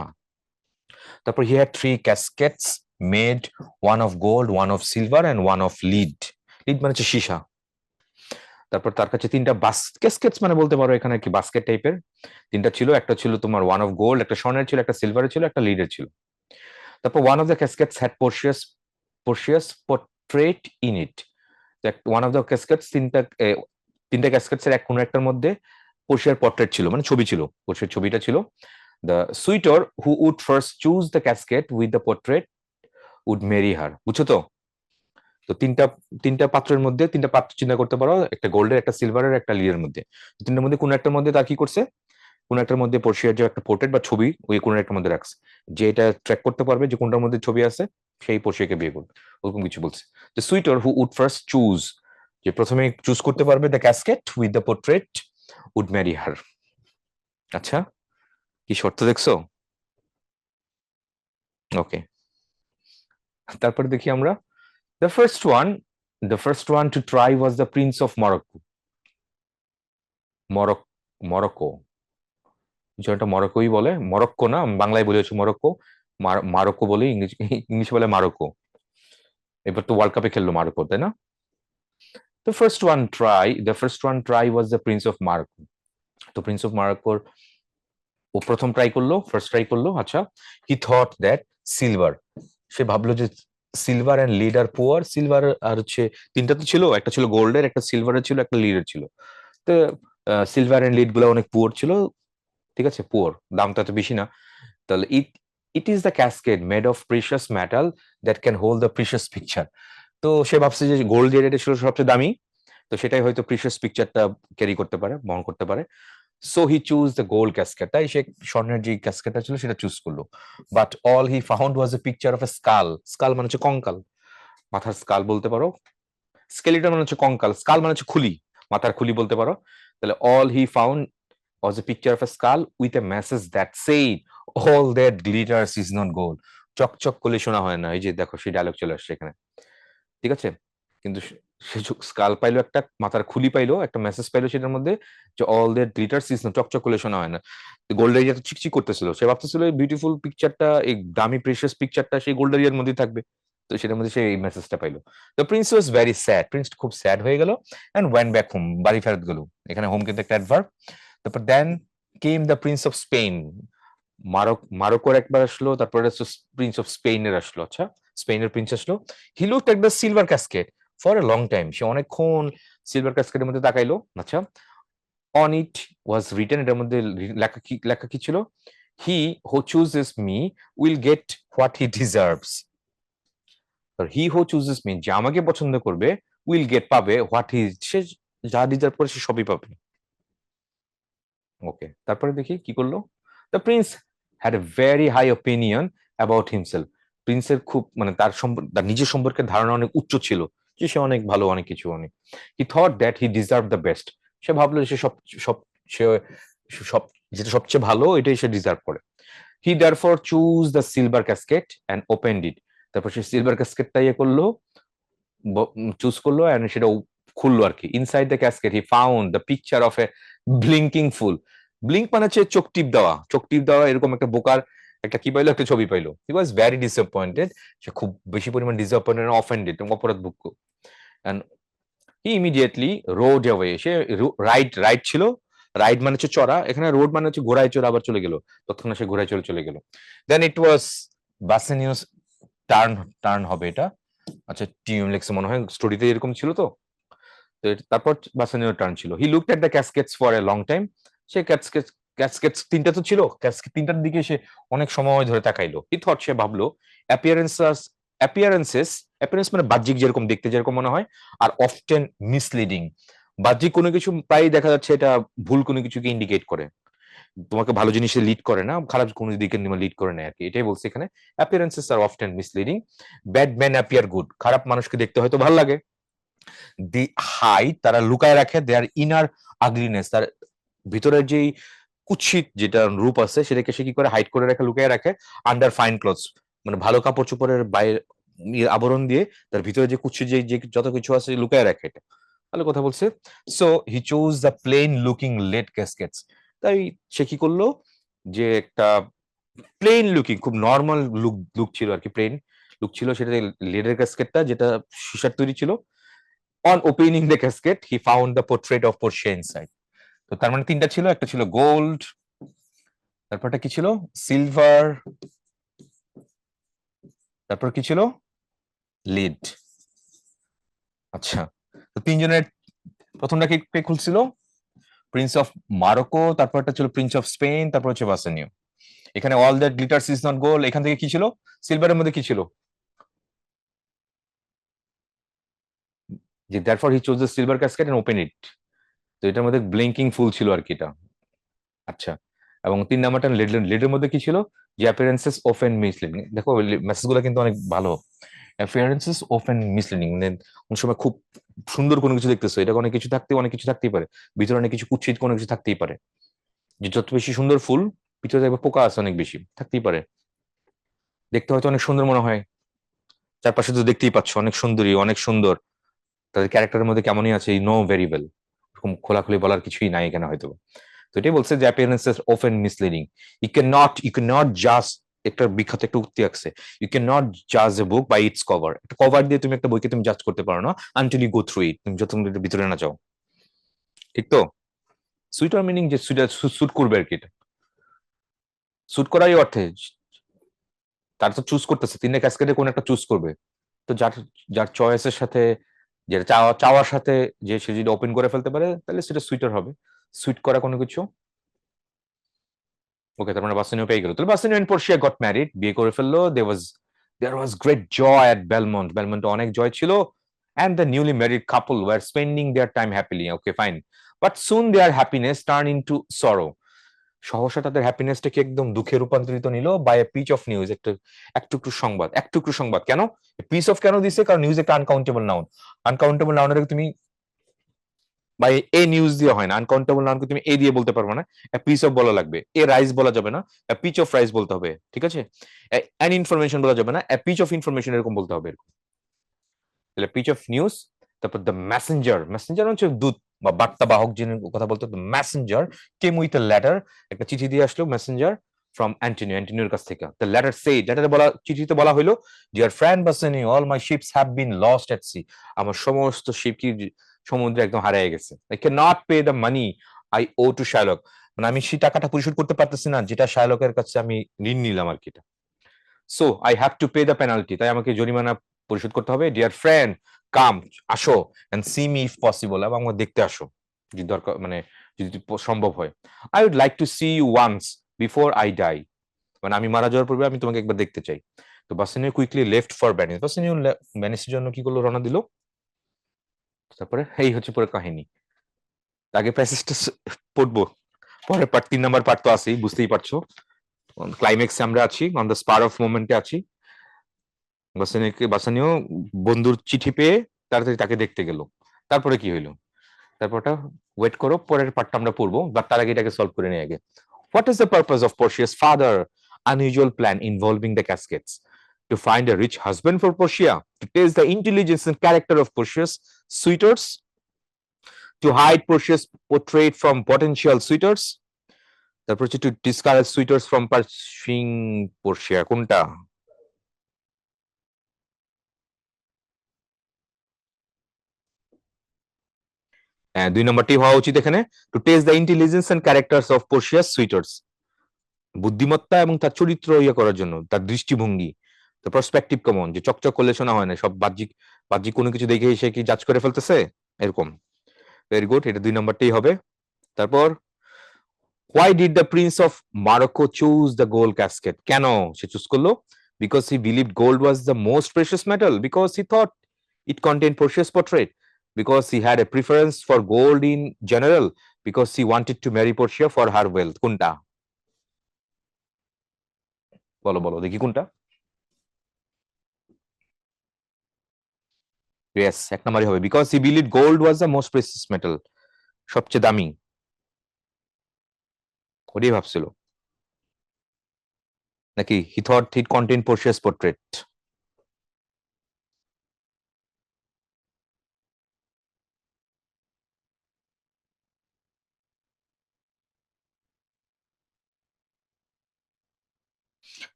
তারপর he had three ক্যাসকেটস made, one of gold, one of silver and one of lead, lead মানে হচ্ছে সীসা। তারপর তার কাছে তিনটা ক্যাসকেটস মানে বলতে পারো এখানে কি বাস্কেট টাইপের, তিনটা ছিল, একটা ছিল তোমার ওয়ান অফ গোল্ড, একটা স্বর্ণের ছিল, একটা সিলভারের ছিল, একটা লিডের ছিল। তারপর one of the caskets had Portia's portrait in it, one of the caskets, তিনটা ক্যাসকেটস এর কোনো একটার মধ্যে পোর্শিয়ার পোর্ট্রেট ছিল, মানে ছবি ছিল, পোর্শিয়ার ছবিটা ছিল। The suitor who would first choose the casket with the portrait would marry her, বুঝছো তো? তো তিনটা তিনটা পাত্রের মধ্যে, তিনটা পাত্র চিন্তা করতে পারো, একটা গোল্ডের, একটা সিলভারের, একটা লিডের মধ্যে, তিনটার মধ্যে কোন একটার মধ্যে তার কি করছে, কোন একটার মধ্যে পোর্শিয়ার যে একটা পোর্ট্রেট বা ছবি, ওই কোন একটার মধ্যে রাখছে, যে এটা ট্র্যাক করতে পারবে যে কোনটার মধ্যে ছবি আছে, সেই পোর্শিয়াকে বিয়ে করবে, ওরকম কিছু বলছে। The suitor who would first choose, যে প্রথমে চুজ করতে পারবে the casket with the portrait would marry her. আচ্ছা, কি শর্ত দেখছো? ওকে, তারপরে দেখি আমরা, the first one the first one to try was the prince of Morocco. মরক মরক্কো, যেটা মরক্কোই বলে, মরক্কো না, আমি বাংলায় বলে হচ্ছে মরক্কো, মারক্কো বলে, ইংলিশ ইংলিশে বলে মারক্কো। এবার তো ওয়ার্ল্ড কাপে খেললো মারক্কো, তাই না? The first one try was the prince of Morocco. তো প্রিন্স অফ মারক্কোর ও প্রথম ট্রাই করলো, ফার্স্ট ট্রাই করলো, আচ্ছা। হি থট দ্যাট সিলভার, সে ভাবলো যে silver and lead are poor, silver আর হচ্ছে, তিনটা তো ছিল, একটা ছিল গোল্ডের, একটা সিলভারের ছিল, একটা লিডের ছিল। তো সিলভার অ্যান্ড লিড গুলো অনেক পুয়ার ছিল, ঠিক আছে, পুয়ার, দামটা এত বেশি না। তাহলে it is the cascade made of precious metal that can hold the precious picture. তো সে ভাবছে যে গোল্ড যেটা ছিল সবচেয়ে দামি, তো সেটাই হয়তো প্রিশিয়াস পিকচারটা ক্যারি করতে পারে, বহন করতে পারে। So he choose the gold casket, তাই সে স্বর্ণের যে ক্যাসকেটটা ছিল সেটা চুজ করলো। But all he found was a picture of A skull, skull মানে হচ্ছে কঙ্কাল, মাথার স্কাল বলতে পারো, স্কেলিটন মানে হচ্ছে কঙ্কাল, স্কাল মানে হচ্ছে খুলি, মাথার খুলি বলতে পারো। তাহলে all he found was a picture of a skull with a message that said all that glitters is not gold. চকচক করলে শোনা হয় না, এই যে দেখো সেই ডায়লগ চলে আসছে এখানে, ঠিক আছে। কিন্তু সে স্কাল পাইলো, একটা মাথার খুলি পাইলো, একটা মেসেজ পাইলো সেটার মধ্যে যে all that glitters is not, চকচক করলে শোনা হয় না। গোল্ড এরিয়া তো চিকচিক করতেছিল, সে ভাবতেছিল এই বিউটিফুল পিকচারটা, এই দামি প্রেশিয়াস পিকচারটা সেই গোল্ড এরিয়ার মধ্যেই থাকবে। তো সেটার মধ্যে সে এই মেসেজটা পাইলো। তো Prince was very sad, Prince খুব স্যাড হয়ে গেল এন্ড ওয়েন্ট ব্যাক হোম, বাড়ি ফেরত গেল। এখানে হোম কিন্তু একটা অ্যাডভার্ব। তারপর then came the prince of Spain, মারোকোর একবার আসলো, তারপরে প্রিন্স অফ স্পেনের আসলো। আচ্ছা, স্পেনের প্রিন্স আসলো। He looked at the silver casket for a long time, সে অনেকক্ষণ সিলভার ক্যাসকেটের মধ্যে তাকাইলো। আচ্ছা, অন ইট ওয়াজ রিটেন, এটার মধ্যে লেখা কি ছিল? He who chooses me will get what he deserves. He who chooses me, যে আমাকে পছন্দ করবে, উইল গেট পাবে, হোয়াট হি, সে যা ডিজার্ভ করে সে সবই পাবে। ওকে, তারপরে দেখি কি করলো। The prince had a very high opinion about himself, প্রিন্সের খুব মানে তার নিজের সম্পর্কে ধারণা অনেক উচ্চ ছিল, যে সে অনেক ভালো, অনেক কিছু অনেক। He thought that he deserve the best, সে ভাবলো সে সব সে সব যেটা সবচেয়ে ভালো এটাই সে ডিজার্ভ করে। He therefore choose the silver casket and opened it, তারপর সে সিলভার ক্যাসকেটটা ইয়ে করলো, চুজ করলো এন্ড সেটা খুললো আর কি। Inside the casket he found the picture of a blinking full, blink মানে হচ্ছে চোখ টিপ দেওয়া, চোখ টিপ দেওয়া এরকম একটা বোকার একটা কি পাইলো, একটা ছবি পাইলো। হি ওয়াজ ভেরি ডিসঅ্যাপয়েন্টেড, সে খুব বেশি পরিমাণ ডিসঅ্যাপয়েন্টেড, অফেন্ডেড, অপরাধ বুক। And he immediately rode away, সে রাইড ছিল, রাইড মানে হচ্ছে চড়া, এখানে রোড মানে হচ্ছে ঘোড়ায় চড়ে আবার চলে গেল, তৎক্ষণাৎ সে ঘোড়ায় চলে গেল। দেন ইট ওয়াজ বাসেনিয়াস টার্ন, টার্ন হবে এটা। আচ্ছা, টিম লেক্সে মনে হয় স্টোরিতে এরকম ছিল তো। তারপর বাসানিয়ার টার্ন ছিল। হি looked at the ক্যাসকেটস for a long time, সে ক্যাসকেটস তিনটা তো ছিল, ক্যাসকেট তিনটার দিকে সে অনেক সময় ধরে তাকাইলো। হি থট, সে ভাবলো, অ্যাপিয়ারেন্সেস অ্যাপিয়ারেন্সেস অ্যাপিয়ারেন্স মানে বাহ্যিক যেরকম দেখতে যেরকম মনে হয়, আর অফটেন মিসলিডিং, বাহ্যিক কোনো কিছু প্রায় দেখা যাচ্ছে এটা ভুল কোনো কিছুকে ইন্ডিকেট করে, তোমাকে ভালো জিনিসে লিড করে না, খারাপ কোনো দিকে লিড করে নেয় আর কি, এটাই বলছে এখানে। Appearances are often misleading, bad man appear good, খারাপ মানুষকে দেখতে হয়তো ভালো লাগে। দি হাইড, তারা লুকায় রাখে দেয়ার ইনার আগলিনেস, তার ভিতরের যেই কুৎসিত যেটা রূপ আছে সেটাকে সে কি করে হাইড করে রাখে, লুকায় রাখে। আন্ডার ফাইন ক্লথস, মানে ভালো কাপড় চোপড়ের বাইরে আবরণ দিয়ে তার ভিতরে যে কুৎসিত যে যত কিছু আছে লুকায় রাখে, এটা ভালো কথা বলছে। So he choose the plain looking lead caskets, তাই সে কি করলো, যে একটা প্লেন লুকিং খুব নর্মাল লুক ছিল আর কি, প্লেন লুক ছিল সেটা, লেডের ক্যাসকেটটা যেটা সীসার তৈরি ছিল। On opening the casket he found the portrait of Portia inside, তো তার মানে তিনটা ছিল, একটা ছিল গোল্ড, তারপরটা কি ছিল সিলভার, তারপর কি ছিল লিড। আচ্ছা, তো তিনজনের প্রথমটা কে খুলছিল, প্রিন্স অফ মারোকো, তারপরটা ছিল প্রিন্স অফ স্পেন, তারপর হচ্ছে বাসানিও। এখানে all that glitters is not gold, এখান থেকে কি ছিল, সিলভারের মধ্যে কি ছিল, যে therefore he chose the silver casket and open it, তো এটার মধ্যে ব্লিঙ্কিং ফুল ছিল আর কি এটা। আচ্ছা, এবং 3 নাম্বারটা লেডের মধ্যে কি ছিল, যে অ্যাপিয়ারেন্সেস অফেন মিসলিডিং, দেখো মেসেজ গুলো কিন্তু অনেক ভালো। অ্যাপিয়ারেন্সেস অফেন মিসলিডিং মানে অনেক সময় খুব সুন্দর কোনো কিছু দেখতেছো, এটা অনেক কিছু অনেক কিছু থাকতেই পারে, ভিতরে অনেক কিছু কুৎসিত কোনো কিছু থাকতেই পারে, যে যত বেশি সুন্দর ফুল ভিতরে দেখবে পোকা আছে অনেক বেশি, থাকতেই পারে। দেখতে হয়তো অনেক সুন্দর মনে হয়, চারপাশে তো দেখতেই পাচ্ছ অনেক সুন্দরী, অনেক সুন্দর, তাদের ক্যারেক্টারের মধ্যে কেমনই আছে নো ভেরি ওয়েল, এরকম খোলাখুলি বলার কিছুই নাই এখানে হয়তো। তো এটাই বলছে যে appearances often misleading, you can not just, একটা বিখ্যাত একটা উক্তি আছে, ইউ ক্যান নট জাজ a book by its cover, একটা কভার দিয়ে তুমি একটা বইকে তুমি জাজ করতে পারো না until you go through it, তুমি যতক্ষণ এটার ভিতরে না যাও, ঠিক তো। সুইটার মিনিং যে সুইটার সুট করবে আর কি, এটা সুট করারই অর্থে, তার তো চুজ করতেছে, তিনটা ক্যাসকেটে কোন একটা চুজ করবে, তো যার যার চয়েসের সাথে, যেটা চাওয়ার সাথে, যে সে যদি ওপেন করে ফেলতে পারে তাহলে সেটা সুইটার হবে, সুইট করা কোনো কিছু। ওকে, তার মানে বাসিনিও পেয়ে গেল, তাহলে বাসিনিও এন্ড পোর্শিয়া গট ম্যারিড, বিয়ে করে ফেললো। দেয়ার was great joy at Belmont অনেক জয় ছিল, and the newly married couple were spending their time happily. Okay, fine. But soon their happiness turned into sorrow. সহসা তাদের হ্যাপিনেসটাকে একদম দুঃখে রূপান্তরিত নিল by a piece of news, একটা একটুকরো সংবাদ, একটুকরো সংবাদ। কেন পিস অফ কেন দিছে, কারণ নিউজ একটা আনকাউন্টেবল নাউন, আনকাউন্টেবল নাউনের তুমি বা এ নিউজ দিয়ে হয় না, আনকাউন্টেবল নাউনকে তুমি এ দিয়ে বলতে পারবে না, পিস অফ বলা লাগবে, এ রাইস বলা যাবে না, পিচ অফ রাইস বলতে হবে, ঠিক আছে? অ্যান ইনফরমেশন বলা যাবে না, পিচ অফ ইনফরমেশন এরকম বলতে হবে। তাহলে পিচ অফ নিউজ। তারপর দ্য মেসেঞ্জার, মেসেঞ্জার হচ্ছে দূত বা বার্তা বাহক, যিনি কথা বলতো, the Messenger came with a letter, একটা চিঠি দিয়ে আসলো মেসেঞ্জার ফ্রম অ্যান্টনিও, অ্যান্টনিওর কাছ থেকে। দ্য লেটার সেড, লেটারে বলা, চিঠিতে বলা হলো, dear friend Bassanio, all my ships have been lost at sea, আমার সমস্ত শিপ কি সমুদ্রে একদম হারিয়ে গেছে। I can not pay the money I owe to Shylock, মানে আমি সেই টাকাটা পরিশোধ করতে পারতেছি না যেটা শার্লকের কাছে আমি ঋণ নিলাম আর কি। So I have to pay the penalty, তাই আমাকে জরিমানা পরিশোধ করতে হবে। ডিয়ার ফ্রেন্ড কাম, আসো, and see me if possible, এবং আমাকে দেখতে আসো যদি দরকার, মানে যদি সম্ভব হয়। I would like to see you once before I die, মানে আমি মারা যাওয়ার পূর্বে আমি তোমাকে একবার দেখতে চাই। তো বাসিনিও কুইকলি লেফট ফর ভ্যানিস, বাসিনিও ভ্যানিসের জন্য কি করলো, রওনা দিল। তারপরে এই হচ্ছে পুরো কাহিনী। আগে প্যাসেজটা পড়বো, পরের পার্ট 3 নম্বর পার্ট তো আছেই, বুঝতেই পারছো। ক্লাইম্যাক্সে আমরা আছি, অন দ্য স্পার অফ মোমেন্টে আছি। বাসানিও বন্ধুর চিঠি পেয়ে তাড়াতাড়ি তাকে দেখতে গেল। তারপরে কি হইলো, তারপরটা ওয়েট করো, পরের পার্টটা আমরা পড়বো, বাট তার আগে এটাকে সলভ করে নিই আগে। What is the purpose of Portia's father unusual plan involving the cascades? To find a rich husband for Portia, to test the intelligence and character of Portia's suitors, to hide Portia's portrait from potential suitors, তারপর হচ্ছে to discourage suitors from pursuing Portia। কোনটা? হ্যাঁ, 2 নম্বরটি হওয়া উচিত এখানে, to test the intelligence and characters of Portia's suitors, বুদ্ধিমত্তা এবং তার চরিত্র ইয়ে করার জন্য, তার দৃষ্টিভঙ্গি। তো প্রসপেক্টিভ কমন, যে চকচক করলে শোনা হয় না, সব বাহ্যিক বাহ্যিক কোনো কিছু দেখে সে কি জাজ করে ফেলতেছে এরকম। ভেরি গুড, এটা 2 নম্বরটাই হবে। তারপর why did the prince of Morocco choose the gold casket, কেন সে চুজ করলো? Because he believed gold was the most precious metal, because he thought it contained Portia's portrait, because he had a preference for gold in general, because he wanted to marry Portia for her wealth। কোনটা বলো, বলো দেখি কোনটা? Yes, 1 নম্বরই হবে, because he believe gold was the most precious metal, সবচেয়ে দামি, ওটাই ভাবছিল। নাকি he thought it contain Portia's portrait?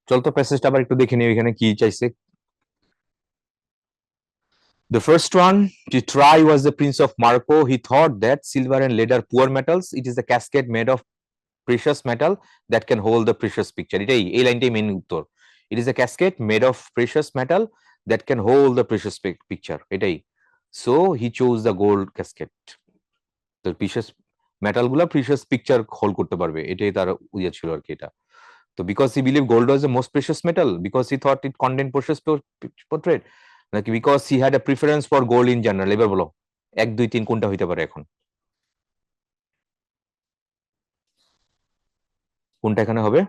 চল তো প্যাসেজটা আবার একটু দেখে নিই এখানে কি চাইছে। The first one to try was the Prince of Morocco. He thought that silver and lead are poor metals. It is a cascade made of precious metal that can hold the precious picture। এটাই, এই লাইনটাই main উত্তর। It is a cascade made of precious metal that can hold the precious picture। এটাই। So he chose the gold cascade। তো precious metal গুলা precious picture hold করতে পারবে, এটাই তার ইয়ে ছিল আর কি এটা। তো because he believe gold was the most precious metal, because he thought it contain precious portrait, নাকি because he had a preference for gold in general? এবার বলো 1 2 3 কোনটা হইতে পারে এখন, কোনটা এখানে হবে?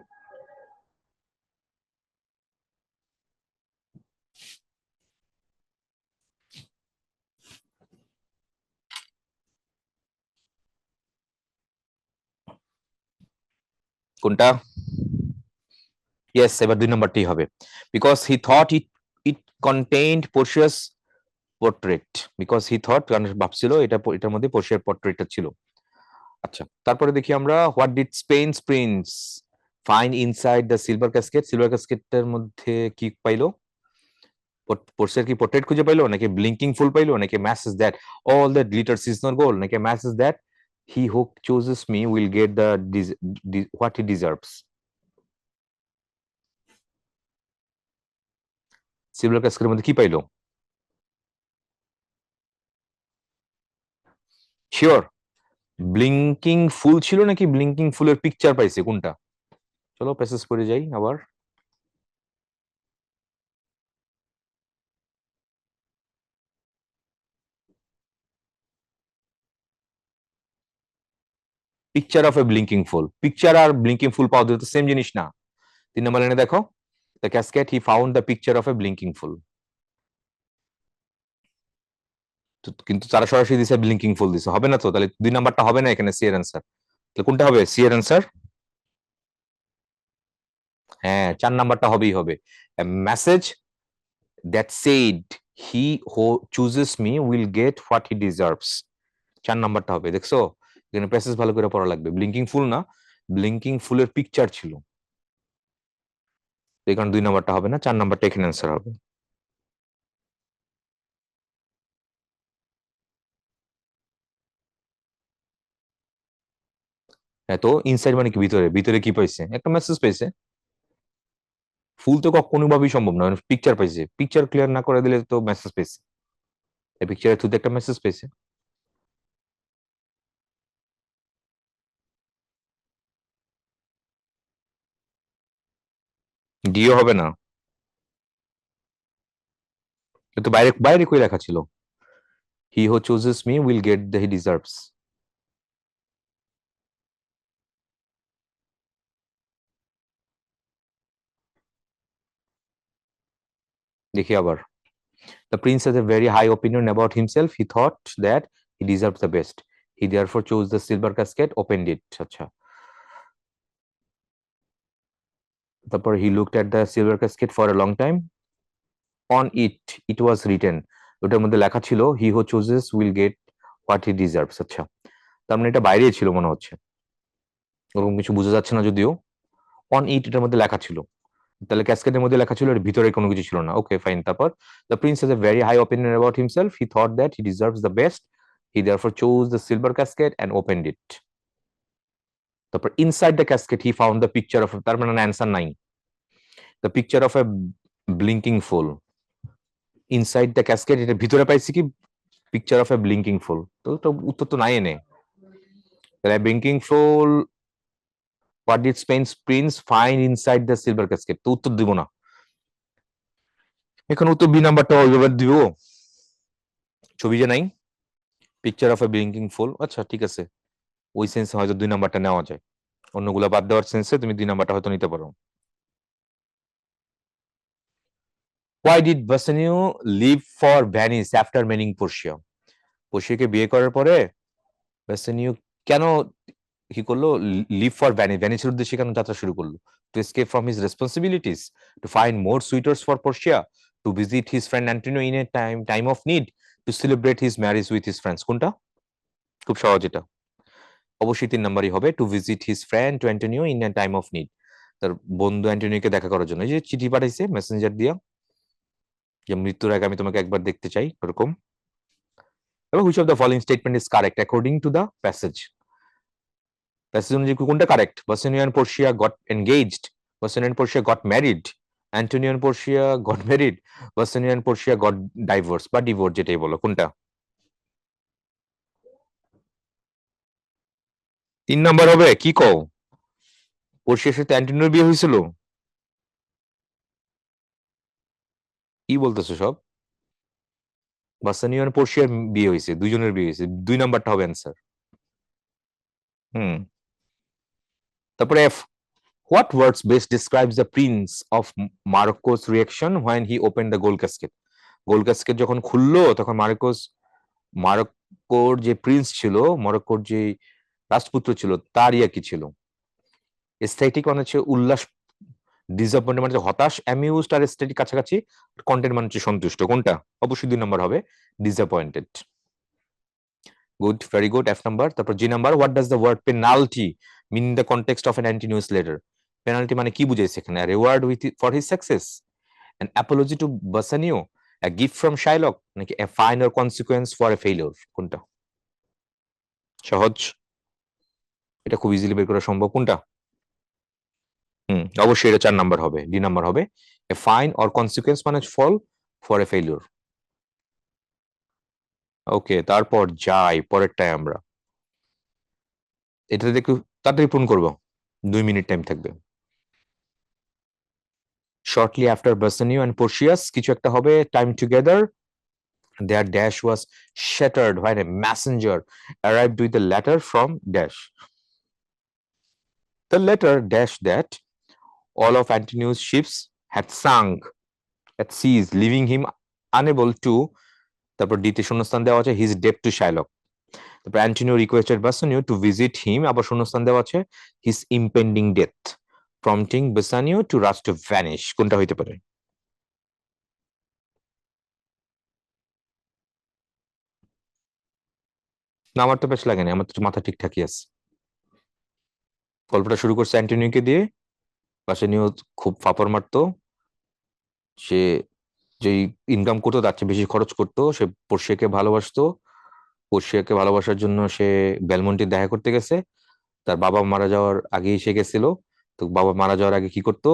কোনটা? ইয়েস, এবার 2 নম্বরটি হবে, because he thought it it contained Portia's portrait, because he thought, কারণ ভাবছিল এটা এটার মধ্যে পোর্শিয়ার পোর্ট্রেটটা ছিল। আচ্ছা, তারপরে দেখি আমরা, what did Spain's prince find inside the silver casket, silver ক্যাসকেটের মধ্যে কি পাইলো? পোর্শিয়ার কি পোর্ট্রেট খুঁজে পাইলো, নাকি ব্লিঙ্কিং ফুল পাইলো, নাকি message that all that glitters is not gold, নাকি message that he who chooses me will get the what he deserves? Silver ক্যাসকেটের মধ্যে কি পাইলো? শিওর ব্লিঙ্কিং ফুল ছিল নাকি ব্লিঙ্কিং ফুলের পিকচার পাইছে, কোনটা? চলো প্যাসেজ পড়ে যাই আবার। Picture of a blinking fool, picture আর ব্লিঙ্কিং ফুল পাওয়া তো সেম জিনিস না। 3 নম্বর লাইনে দেখো, the casket he found the picture of a blinking fool. কিন্তু তারা সরাসরি দিছে ব্লিঙ্কিং ফুল দিছে, হবে না তো, তাহলে 2 নাম্বারটা হবে না এখানে, সি এর অ্যান্সার। তাহলে কোনটা হবে? সি এর অ্যান্সার। হ্যাঁ, 4 নাম্বারটা হবেই হবে। Message that said he who chooses me will get what he deserves. 4 নাম্বারটা হবে, দেখছো? এখানে প্যাসেজ ভালো করে পড়া লাগবে। ব্লিঙ্কিং ফুল না, ব্লিঙ্কিং ফুলের পিকচার ছিল, এই কারণে 2 নাম্বারটা হবে না, 4 নাম্বারটা এখানে অ্যান্সার হবে। হ্যাঁ, তো ইনসাইড মানে কি? ভিতরে, ভিতরে কি পাইছে? একটা মেসেজ পাইছে। ফুল তো কোনোভাবেই সম্ভব না, পিকচার পাইছে, পিকচার ক্লিয়ার না করে দিলে তো মেসেজ পাইছে, এই পিকচারের থ্রুতে একটা মেসেজ পাইছে। ডিও হবে না, কিন্তু বাইরে বাইরে কই লেখা ছিল? He who chooses me will get the he deserves. দেখি আবার। The prince has a very high opinion about himself, he thought that he deserve the best, he therefore chose the silver casket, opened it. আচ্ছা, তারপর he looked at the silver casket for a long time, on it it was written, ওটার মধ্যে লেখা ছিল he who chooses will get what he deserves. আচ্ছা, তার মানে এটা বাইরেই ছিল মনে হচ্ছে, ওরকম কিছু বোঝা যাচ্ছে না যদিও। অন ইট এটার মধ্যে লেখা ছিল, তাহলে ক্যাসকেটের মধ্যে লেখা ছিল, এর ভিতরে কোনো কিছু ছিল না। Okay, fine. তারপর the prince has a very high opinion about himself, he thought that he deserves the best, he therefore chose the silver casket and opened it. তারপর inside the casket he found the picture of, তার মানে answer নাই, the picture of a blinking fool. Inside the casket, এটা ভিতরে পাইছি কি? Picture of a blinking fool, তো তো উত্তর তো নাই এনে। তাহলে blinking full, what did Spence Prince find inside the silver casket, তো উত্তর দিব না এখন, উত্তর বি নাম্বারটা ওইভাবে দিব। ছবি যে নাই, পিকচার অফ এ ব্লিঙ্কিং ফুল, আচ্ছা ঠিক আছে, ওই সেন্সে হয়তো 2 নাম্বারটা নেওয়া যায়, অন্যগুলা বাদ দেওয়ার সেন্সে তুমি 2 নাম্বারটা হয়তো নিতে পারো। Why did Bassanio leave for Venice after মেনিং পোর্শিয়া? পোর্শিয়াকে বিয়ে করার পরে বাসেনিউ কেন কি করলো? লিভ ফর ভ্যানিস, ভ্যানিসের উদ্দেশ্যে কেন যাত্রা শুরু করলো? To escape from his responsibilities, to find more suitors for Portia, to visit his friend Antonio in a time of need, to celebrate his marriage with his friends. কোনটা? খুব সহজ এটা, অবশ্যই 3 নাম্বারই হবে, to visit his friend to Antonio in a time of need, তার বন্ধু অ্যান্টোনিওকে দেখা করার জন্য, এই যে চিঠি পাঠাইছে মেসেঞ্জার দিয়া, যে মৃত্যুর আগে আমি তোমাকে একবার দেখতে চাই, ওরকম। এবং which of the following statement is correct according to the passage? Passage অনুযায়ী কোনটা correct? Bassanio and Portia got engaged, Bassanio and Portia got married, Antonio and Portia got married, Bassanio and Portia got divorce বা divorce, যেটাই বলো, কোনটা? 3 number হবে, কি কও? পোর্শিয়ার সাথে অ্যান্টোনিওর বিয়ে হয়েছিল? কি বলতেছো সব? বাসানিও আর পোর্শিয়ার বিয়ে হয়েছে, দুইজনের বিয়ে হয়েছে, 2 নাম্বারটা হবে অ্যান্সার। হুম, তারপরে F, what words best describes the prince of Marcos reaction when he open the gold casket? Gold casket যখন খুললো তখন মার্কোস, মরক্কোর যে প্রিন্স ছিল, মরক্কোর যে রাজপুত্র ছিল, তার ইয়া কি ছিল? এস্থেটিক মানে হচ্ছে উল্লাস, ডিসঅ্যাপয়েন্টেড মানে হচ্ছে হতাশ, অ্যামিউজড আর এস্থেটিক কাছাকাছি, কন্টেন্ট মানে হচ্ছে সন্তুষ্ট, কোনটা? অবশ্যই 2 নাম্বার হবে, disappointed. Good, very good. F number. তারপর G number, what does the word penalty mean in the context of an Antonio's letter? Penalty মানে কি বুঝাইছে এখানে? Reward with for his success, an apology to Bassanio, a gift from Shylock, নাকি a fine or consequence for a failure? কোনটা? সহজ, এটা খুব easily বের করা সম্ভব, কোনটা? অবশ্যই এটা 4 নাম্বার হবে, ডি নাম্বার হবে, এ ফাইন অর কনসিকুয়েন্স মানে ফল, ফর এ ফেলিওর। ওকে, তারপর যাই পরেরটায় আমরা, এটাতে একটু তাড়াতাড়ি পূরণ করবো, 2 মিনিট টাইম থাকবে। শর্টলি আফটার বার্সানিও অ্যান্ড পোর্শিয়াস কিছু একটা হবে, time together, their dash was shattered when a messenger arrived with a letter from dash. The letter dash that all of Antonius' ships had sunk at seas, leaving him unable to তারপর ডিতে শূন্যস্থান দেওয়া আছে his debt to Shylock. তারপর Antonio requested বাসানিও to visit হিম, আবার শূন্যস্থান দেওয়া আছে his impending death, prompting বাসানিও two rush to vanish. কোনটা হইতে পারে? না, আমার তো বেশ লাগে না, আমার তো মাথা ঠিকঠাকই আছে। গল্পটা শুরু করছে অ্যান্টনিওকে দিয়ে। বাসানিও খুব ফাপড় মারতো, সে যেই ইনকাম করতো তার চেয়ে বেশি খরচ করতো, সে পোর্সিয়াকে ভালোবাসতো। পোর্সিয়াকে ভালোবাসার জন্য সে বেলমন্টে দেখা করতে গেছে। তার বাবা মারা যাওয়ার আগেই সে গেছিল। তো বাবা মারা যাওয়ার আগে কি করতো,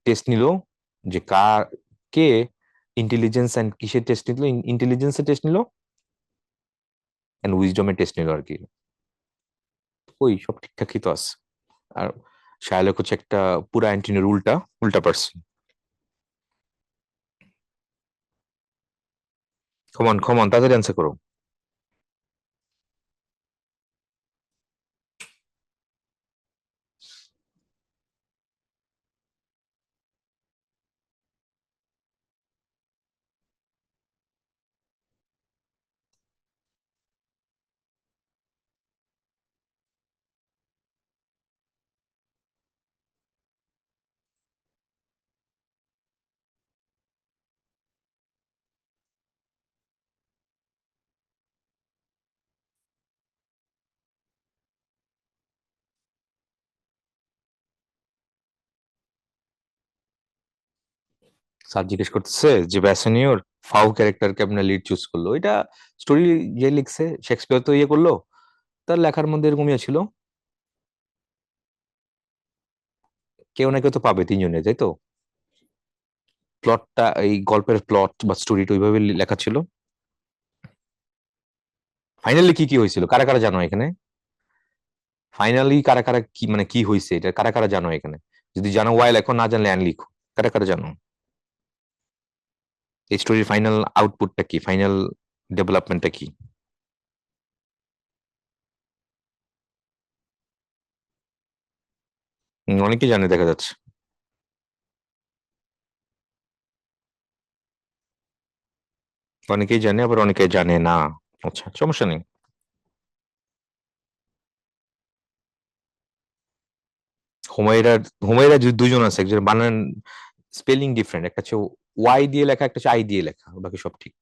টেস্ট নিল যে কার, কে ইন্টেলিজেন্স এন্ড কিসের টেস্ট নিল, ইন্টেলিজেন্সের টেস্ট নিল এন্ড উইজডমের টেস্ট নিল আর কি। ওই সব ঠিকঠাকই তো আছে। আর শার্লক হচ্ছে একটা পুরা অ্যান্টনির উল্টা উল্টা পার্সন। কমন কমন, তাড়াতাড়ি অ্যান্সার করো। স্যার জিজ্ঞেস করতেছে যে ব্যাসনিওর ফাউ ক্যারেক্টারকে আপনার লিড চুজ করলো, এটা স্টোরি যে লিখছে শেক্সপিয়ার তো ইয়ে করলো, তার লেখার মধ্যে এরকমই ছিল। কেউ না কেউ তো পাবে, তিনজনে, তাই তো? প্লটটা, এই গল্পের প্লট বা স্টোরিটা ওইভাবে লেখা ছিল। ফাইনালি কি কি হয়েছিল কারা কারা জানো এখানে? ফাইনালি কারা কারা কি, মানে কি হয়েছে এটা কারা কারা জানো এখানে? যদি জানো ওয়াই লেখো, না জানলে অ্যান লিখো। কারা কারা জানো এই স্টোরির ফাইনাল আউটপুটটা কি, ফাইনাল ডেভেলপমেন্টটা কি? অনেকেই জানে দেখা যাচ্ছে। অনেকেই জানে, আবার অনেকেই জানে না। আচ্ছা, সমস্যা নেই। হুমায়রা, হুমায়রা দুজন আছে, একজন বানান স্পেলিং ডিফারেন্ট, একটা হচ্ছে ওয়াই দিয়ে লেখা, একটা হচ্ছে আই দিয়ে লেখা, বাকি সব ঠিক।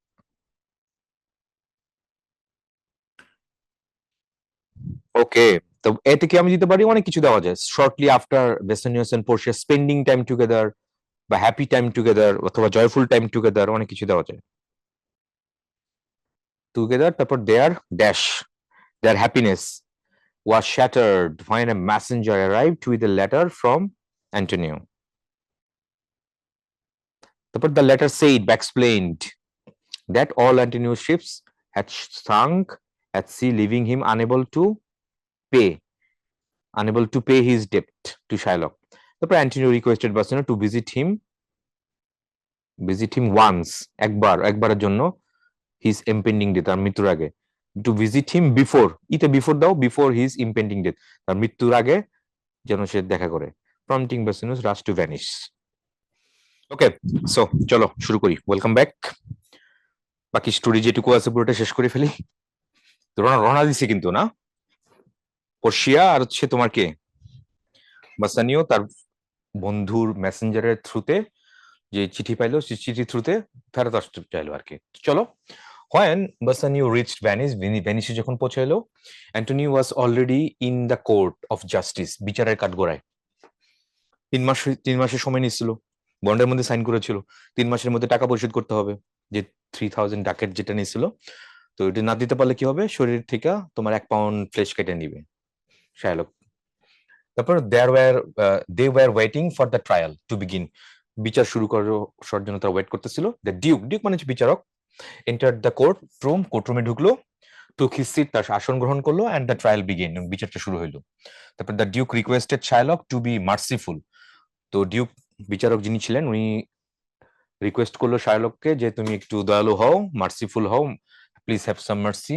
ওকে, তো এতে কি আমি দিতে পারি, অনেক কিছু দেওয়া যায়। Shortly after Bassanio's and Portia spending time together, বা হ্যাপি টাইম টুগেদার, অথবা জয়ফুল টাইম টুগেদার, অনেক কিছু দেওয়া যায়। টুগেদার, তারপর their dash, their happiness was shattered when a messenger arrived with a letter from Antonio. তারপর the letter said বা explained that all Antonio's ships had sunk at sea, leaving him pay unable to pay his debt to Shylock. তারপর Antonio requested Bassano to visit him once, একবারের জন্য, his impending death, তার মৃত্যুর আগে। to visit him before, ইতে before দাও, before his impending death, তার মৃত্যুর আগে যেন সে দেখা করে, prompting Bassiano's rush to vanish. Okay, so চলো শুরু করি। Welcome back. বাকি স্টোরি যেটুকু আছে পুরোটা শেষ করে ফেলি। তো রওনা রওনা দিছে কিন্তু, না? পর্ষিয়া আর হচ্ছে তোমার কে, বাসানিও তার বন্ধুর মেসেঞ্জারের থ্রুতে যে চিঠি পাইলো, সেই চিঠি থ্রুতে ফেরত আসতে চাইলো আর কি। চলো। When Bassanio reached Venice, ভেনিসে যখন পৌঁছাইলো, Antonio was already in the court of justice, বিচারের কাঠগড়ায়। 3 মাসের সময় নিচ্ছিল, বন্ডের মধ্যে সাইন করেছিল। 3 মাসের মধ্যে টাকা পরিশোধ করতে হবে, যে 3000 ডাকেট যেটা নিয়েছিল। তো এটা না দিতে পারলে কি হবে, শরীর থেকে তোমার 1 পাউন্ড ফ্লেশ কেটে নিবে শায়লক। তারপর they were waiting for the trial to begin, বিচার শুরু করার জন্য তারা ওয়েট করতেছিল। দ্য ডিউক, ডিউক মানে হচ্ছে বিচারক, এন্টার দ্য কোর্ট রুমে ঢুকলো, টুক হিজ সিট, তার আসন গ্রহণ করলো, এন্ড দ্য ট্রায়াল বিগিন, বিচারটা শুরু হইলো। তারপর the duke requested Shylock to be merciful. তো ডিউক, বিচারক যিনি ছিলেন, উনি রিকোয়েস্ট করলো শার্লককে যে তুমি একটু দয়ালু হও, মার্সিফুল হও, please have some mercy,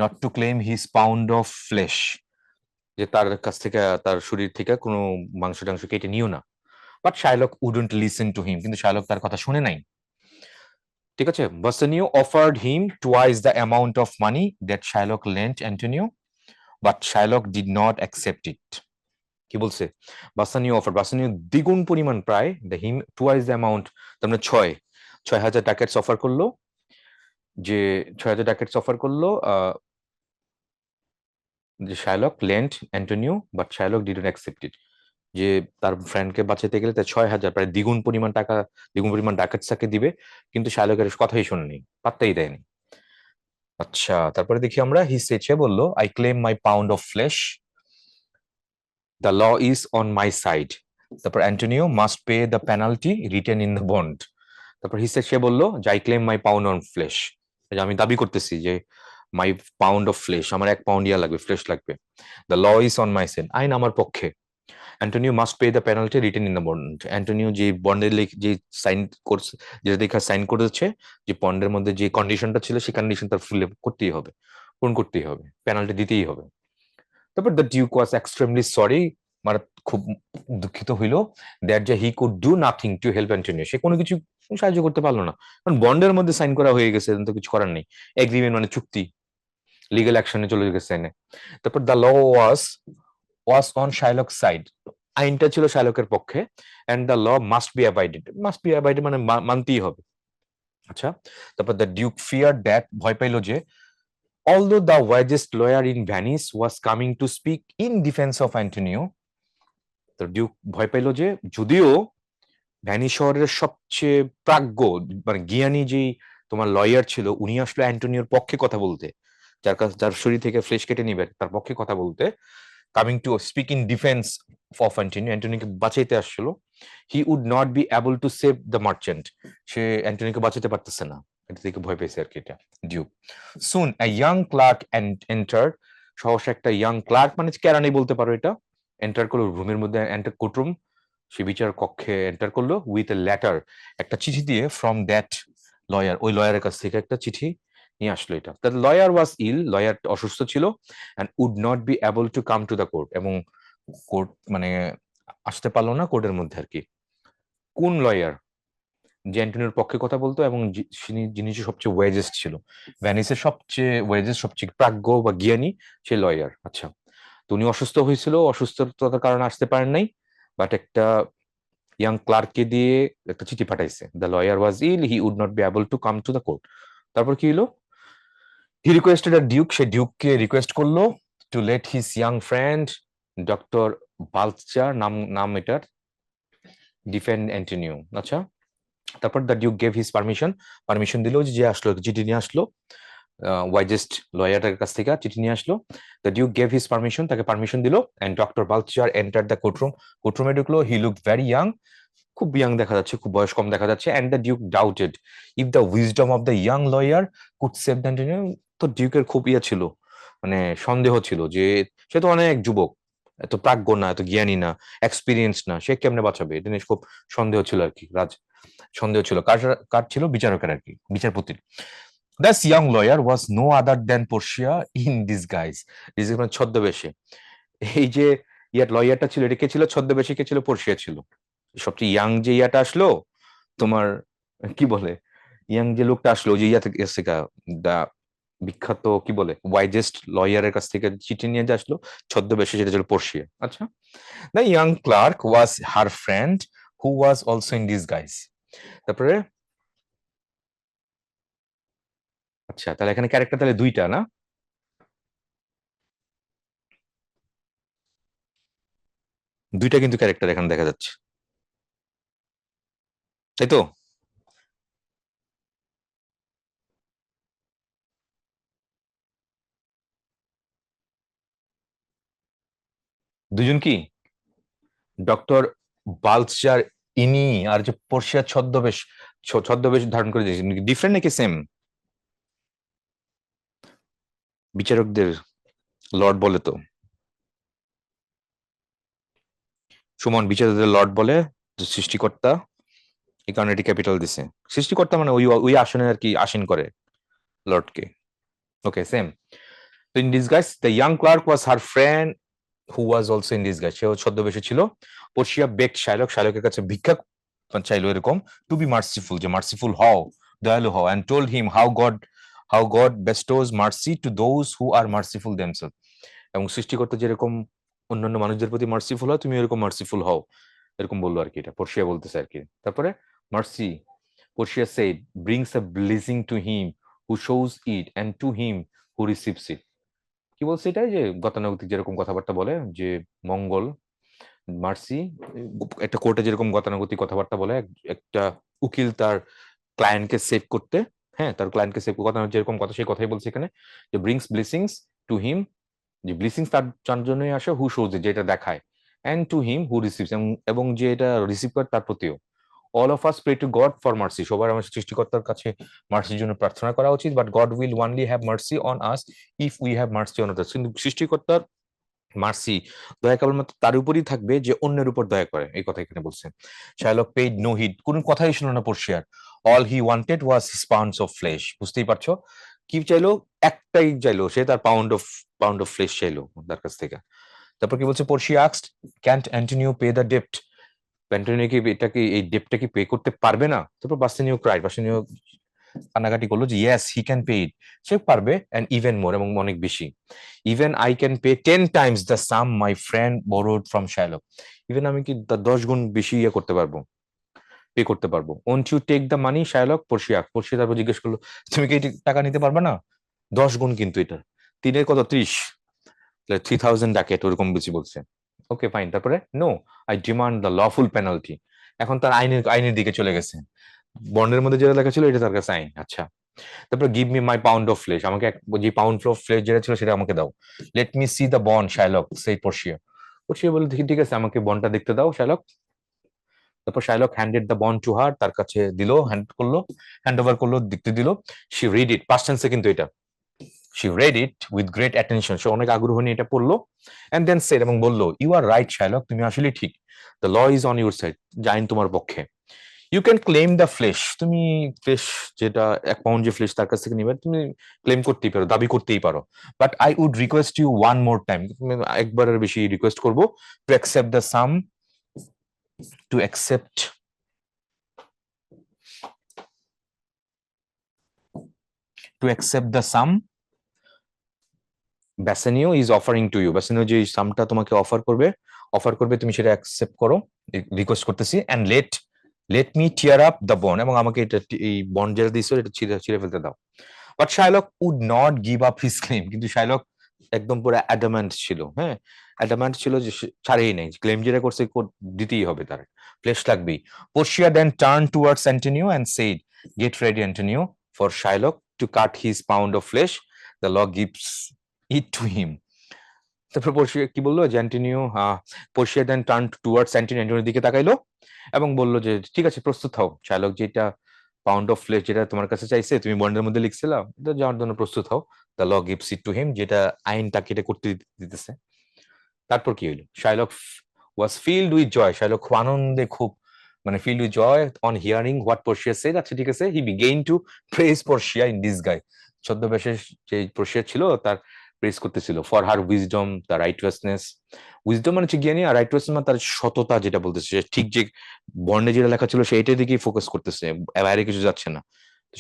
not to claim his pound of flesh, যে তার কাছ থেকে, তার শরীর থেকে কোনো মাংস টাংস কেটে নিও না। But Sherlock wouldn't listen to him, কিন্তু শার্লক তার কথা শুনে নাই। ঠিক আছে, Bassanio offered him twice the amount of money that Shylock lent Antonio, but Shylock did not accept it. কি বলছে? বাসানিও অফার, বাসানিও দ্বিগুণ পরিমাণ প্রায় the him twice the amount, তার মানে 6,000 টাকার অফার করলো, যে 6,000 টাকার অফার করলো যে Sherlock lent Antonio, but Sherlock didn't accept it, যে তার ফ্রেন্ডকে বাঁচাতে গেলে তার 6,000 প্রায় দ্বিগুণ পরিমাণ টাকা, দ্বিগুণ পরিমাণ ডাকাতসাকে দিবে, কিন্তু শার্লকের কথাই শোনেনি, পাত্তাই দেয়নি। আচ্ছা, তারপরে দেখি আমরা, হি সেচে বললো, I claim my pound of flesh, the law is on my side. তারপর Antonio must pay the penalty written in the bond. তারপর হিসে সে বললো যে I claim my pound on flesh, আমি দাবি করতেছি যে মাই পাউন্ড অফ ফ্লেশ, আমার 1 পাউন্ড ইয়া লাগবে, ফ্লেশ লাগবে। The law is on my side, আইন আমার পক্ষে। Antonio must pay the penalty written in the bond, Antonio যে বন্ডের যে সাইন করছে, যেটা দেখা সাইন করেছে, যে বন্ডের মধ্যে যে কন্ডিশনটা ছিল সেই কন্ডিশন তার ফুল করতেই হবে, পূরণ করতেই হবে, পেনাল্টি দিতেই হবে। তারপর the duke was extremely sorry, মানে খুব দুঃখিত হইল, দ্যাট যে he could do nothing to help Antonio, সে কোনো কিছু সাহায্য করতে পারলো না, কারণ বন্ডের মধ্যে সাইন করা হয়ে গেছে, তো কিছু করার নেই, এগ্রিমেন্ট মানে চুক্তি, লিগ্যাল অ্যাকশনে চলে গেছে এনে। তারপর the law was on Shylock side, আইনটা ছিল শাইলকের পক্ষে, and the law must be abided মানে মানতেই হবে। আচ্ছা, তারপর দ্য ডিউক ফিয়ার দ্যাট, ভয় পাইলো যে, although the wisest lawyer in Venice was coming to speak in defense of Antonio, তো ডিউক ভয় পাইল যে যদিও ভ্যানিস শহরের সবচেয়ে প্রাজ্ঞ মানে জ্ঞানী যেই তোমার লয়ার ছিল, উনি আসলে অ্যান্টোনিওর পক্ষে কথা বলতে, যার শরীর থেকে ফ্লেশ কেটে নিবে তার পক্ষে কথা বলতে, coming to speak in defence of Antonio, অ্যান্টোনিওকে বাঁচাইতে আসছিল, he would not be able to save the merchant, সে অ্যান্টোনিওকে বাঁচাতে পারতেছে না, এটা থেকে ভয় পেয়েছে আর কি এটা duke. Soon a young clerk entered, সহসা একটা ইয়াং ক্লার্ক মানে কেরানি বলতে পারো, এটা এন্টার করলো রুমের মধ্যে, এন্টার কোর্টরুম, সে বিচার কক্ষে এন্টার করলো, উইথ এ লেটার, একটা চিঠি দিয়ে, ফ্রম দ্যাট লয়ার, ওই লয়ারের কাছ থেকে একটা চিঠি নিয়ে আসলো। এটা the lawyer was ill, lawyer অসুস্থ ছিল, and would not be able to come to the court, এবং কোর্ট মানে আসতে পারলো না কোর্টের মধ্যে আর কি। কোন লয়ার? যে অ্যান্টনিওর পক্ষে কথা বলতো, এবং যিনি সবচেয়ে ওয়েজেস্ট ছিল, ভ্যানিসের সবচেয়ে ওয়েজেস্ট, সবচেয়ে প্রাজ্ঞ বা জ্ঞানী সে লয়ার। আচ্ছা, তো উনি অসুস্থ হয়েছিল, অসুস্থতার কারণে আসতে পারেন নাই, বাট একটা ইয়াং ক্লার্ককে দিয়ে একটা চিঠি পাঠাইছে, the lawyer was ill, he would not be able to come to the court. তারপর কি হলো, হি রিকোয়েস্টেড আ ডিউক, সে ডিউককে রিকোয়েস্ট করলো to let his young friend doctor Balthazar, নাম এটার, ডিফেন্ড অ্যান্টোনিও। আচ্ছা, তারপর the duke gave his permission দিল, যে আসলো চিঠি নিয়ে আসলো, ওয়াইজেস্ট লয়ারের কাছ থেকে চিঠি নিয়ে আসলো, the duke gave his permission, তাকে পারমিশন দিল, and doctor Balthazar enter the কোর্টরুমে ঢুকলো, হি লুক ভেরি ইয়াং, খুব ইয়াং দেখা যাচ্ছে, খুব বয়স কম দেখা যাচ্ছে, and the duke doubted if the wisdom of the young lawyer could save the Antonio, তো ডিউকের খুব ছিল, মানে সন্দেহ ছিল যে সে তো অনেক যুবক, এত প্রাজ্ঞ না, এত জ্ঞানী না, এক্সপিরিয়েন্স না, সে কেমনে বাঁচাবে, এটা নিয়ে খুব সন্দেহ ছিল আর কি, সন্দেহ ছিল, কার ছিল, বিচারকের আর কি, বিচারপতির। This young lawyer was no other than Portia in disguise, মানে ছদ্মবেশে, এই যে লয়ারটা ছিল, এটা কে ছিল ছদ্মবেশে, কে ছিল, পর্ষিয়া ছিল। সবচেয়ে ইয়াং যে ইয়াটা আসলো, তোমার কি বলে, ইয়াং যে লোকটা আসলো, যে ইয়া থেকে দা বিখ্যাত কি বলে ওয়াইজেস্ট লয়ারের কাছ থেকে চিঠি নিয়ে যে আসলো ছদ্মবেশে, সেটা ছিল পর্ষিয়া। আচ্ছা, the young clerk was her friend who was also in disguise. তারপরে আচ্ছা, তাহলে এখানে ক্যারেক্টার তাহলে দুইটা না, দুইটা কিন্তু ক্যারেক্টার এখানে দেখা যাচ্ছে, তাই তো? দুজন কি, ডক্টর বালচার ইনি, আর যে পর্ষিয়া ছদ্মবেশ ধারণ করে দিয়েছেন, ডিফারেন্ট নাকি সেম? বিচারকদের লর্ড বলে তো, সুমন, বিচারকদের লর্ড বলে, সৃষ্টিকর্তা, এই কারণে এটি ক্যাপিটাল দিছে, সৃষ্টিকর্তা মানে ওই ওই আসনে আর কি আসীন করে লর্ডকে। Okay, same. তো in disguise the young clerk was her friend who was also in disguise, সেও ছদ্মবেশে ছিল। পর্ষিয়া বেক শাইলকের কাছে ভিক্ষা চাইলো এরকম, টু বি মার্সিফুল, যে মার্সিফুল হও, দয়ালু হও, and told him how God bestows mercy to those who are merciful themselves. এবং সৃষ্টিকর্তা যেরকম অন্যান্য মানুষদের প্রতি মার্সিফুল হয়, তুমি এরকম মার্সিফুল হও, এরকম বললো আর কি, এটা পর্ষিয়া বলতেছে আর কি। তারপরে mercy, Portia said, brings a blessing to him who shows it and to him who receives it. কি বলছে এটাই, যে গতানুগতিক যেরকম কথাবার্তা বলে, যে মঙ্গল, মার্সি, একটা কোর্টে যেরকম গতানুগতিক কথাবার্তা বলে, একটা উকিল তার ক্লায়েন্টকে সেভ করতে, হ্যাঁ, তার ক্লায়েন্টকে সেভ কথা যেরকম কথা, সেই কথাই বলছে এখানে, যে ব্রিংস ব্লেসিংস টু হিম, যে ব্লেসিংস তার জন্যই আসে, হু শোজ, যেটা দেখায়, and to him who receives, এবং যে এটা রিসিভ করে তার প্রতিও। All of us pray to God for mercy, সবার আমার সৃষ্টিকর্তার কাছে মার্সির জন্য প্রার্থনা করা উচিত, but God will only have mercy on us if we have mercy on others. কিন্তু সৃষ্টিকর্তার মার্সি, দয়া কেবলমাত্র তার উপরই থাকবে যে অন্যের উপর দয়া করে, এই কথা এখানে বলছে। শার্লক পেইড নো হিড, কোন কথাই শুনলো না পর্ষিয়ার। All he wanted was his pounds of flesh, বুঝতেই পারছো কি চাইলো, একটাই চাইলো সে, তার পাউন্ড অফ ফ্লেশ চাইলো তার কাছ থেকে। তারপর কি বলছে, Portia asked, can't Antonio pay the ডেপ্ট, অ্যান্টনিও কি এটাকে, এই ডেপ্টটা কি পে করতে পারবে না? তারপর বাসেনিও ক্রাইড, বাসেনিও কান্নাকাটি করলো যে yes he can pay it, সে পারবে, এন্ড ইভেন মোর, এবং অনেক বেশি। Even I can pay 10 times the sum my friend borrowed from Shylock, even আমি কি 10 গুণ বেশি ইয়ে করতে পারবো, পে করতে পারবো। Won't you take the money Shylock, Portia তারপর জিজ্ঞেস করলো, তুমি কি এই টাকা নিতে পারবে না? 10 গুণ কিন্তু এটা, তিনের কত, 30, 3000 ডাকেট, ওরকম বেশি বলছে। ওকে ফাইন, তারপরে no, I demand the lawful penalty, এখন তার আইনের দিকে চলে গেছে, বন্ডের মধ্যে যেটা লেখা ছিল এটা তার কাছে আইন। আচ্ছা, তারপর give me my pound of flash, আমাকে যে পাউন্ড অফ ফ্লেশ যেটা ছিল সেটা আমাকে দাও। Let me C the bond Shylock, সেই পর্ষিয়া, পর্ষিয়া বলে দেখি, ঠিক আছে, আমাকে বন্ডটা দেখতে দাও শাইলক। তারপর Shylock handed the bond to her, তার কাছে দিল, হ্যান্ড ওভার করলো, দেখতে দিল। শি রিড ইট, পাস্ট টেন্সে কিন্তু এটা, she read it with great attention, সে অনেক আগ্রহ নিয়ে এটা পড়লো, এন্ড দেন সেড, এবং বললো, ইউ আর রাইট শাইলক, তুমি আসলে ঠিক, the law is on your side, আইন তোমার পক্ষে। You can claim the flesh, তুমি ফ্লেশ, যেটা 1 পাউন্ড যে ফ্লেশ তার কাছ থেকে নিবে, তুমি ক্লেম করতেই পারো, দাবি করতেই পারো, but I would request you one more time, একবারের বেশি রিকোয়েস্ট করবো, to accept the sum, to accept to accept the sum Bassanio is offering to you, Bassanio যে সামটা তোমাকে অফার করবে তুমি সেটা অ্যাকসেপ্ট করো, রিকোয়েস্ট করতেছি, and let me tear up the bond, এবং আমাকে এটা, এই বন্ড যেটা দিয়েছো এটা ছিঁড়ে ফেলতে দাও। But Shylock would not give up his claim, কিন্তু শাইলক একদম পুরো অ্যাডামেন্ট ছিল, হ্যাঁ, অ্যাডামেন্ট ছিল যে ছাড়েই নেই, ক্লেম যেটা করছে দিতেই হবে, তার ফ্লেশ লাগবেই। Portia then turn towards Antonio and said, get ready Antonio for Shylock to cut his pound of flesh, the law gives it to him. তারপর পর্ষিয়া কি বললো, যে Antonio, Portia then turn towards Antonio, অ্যান্টনিওর দিকে তাকাইলো এবং বললো যে ঠিক আছে, প্রস্তুত হও শাইলক, যেটা পাউন্ড অফ ফ্লেশ যেটা তোমার কাছে চাইছে, তুমি বন্ডের মধ্যে লিখছিলা, এটা যাওয়ার জন্য প্রস্তুত হও। The law gives it to him, যেটা আইন তাকে এটা করতে দিতেছে। তারপর কি হইলো, Shylock was filled with joy, Shylock আনন্দে খুব, মানে filled with joy on hearing what Portia said, আচ্ছা ঠিক আছে, he began to praise Portia in disguise, ছদ্মবেশে যে পর্ষিয়া ছিল তার প্রেজ করতেছিল, ফর হার উইজডম, তার রাইটুয়াসনেস, উইজডম মানে হচ্ছে জ্ঞানী, আর রাইটুয়াসনেস মানে তার সততা, যেটা বলতেছে ঠিক, যে বর্ণে যেটা লেখা ছিল সেইটার দিকেই ফোকাস করতেছে, বাইরে কিছু যাচ্ছে না,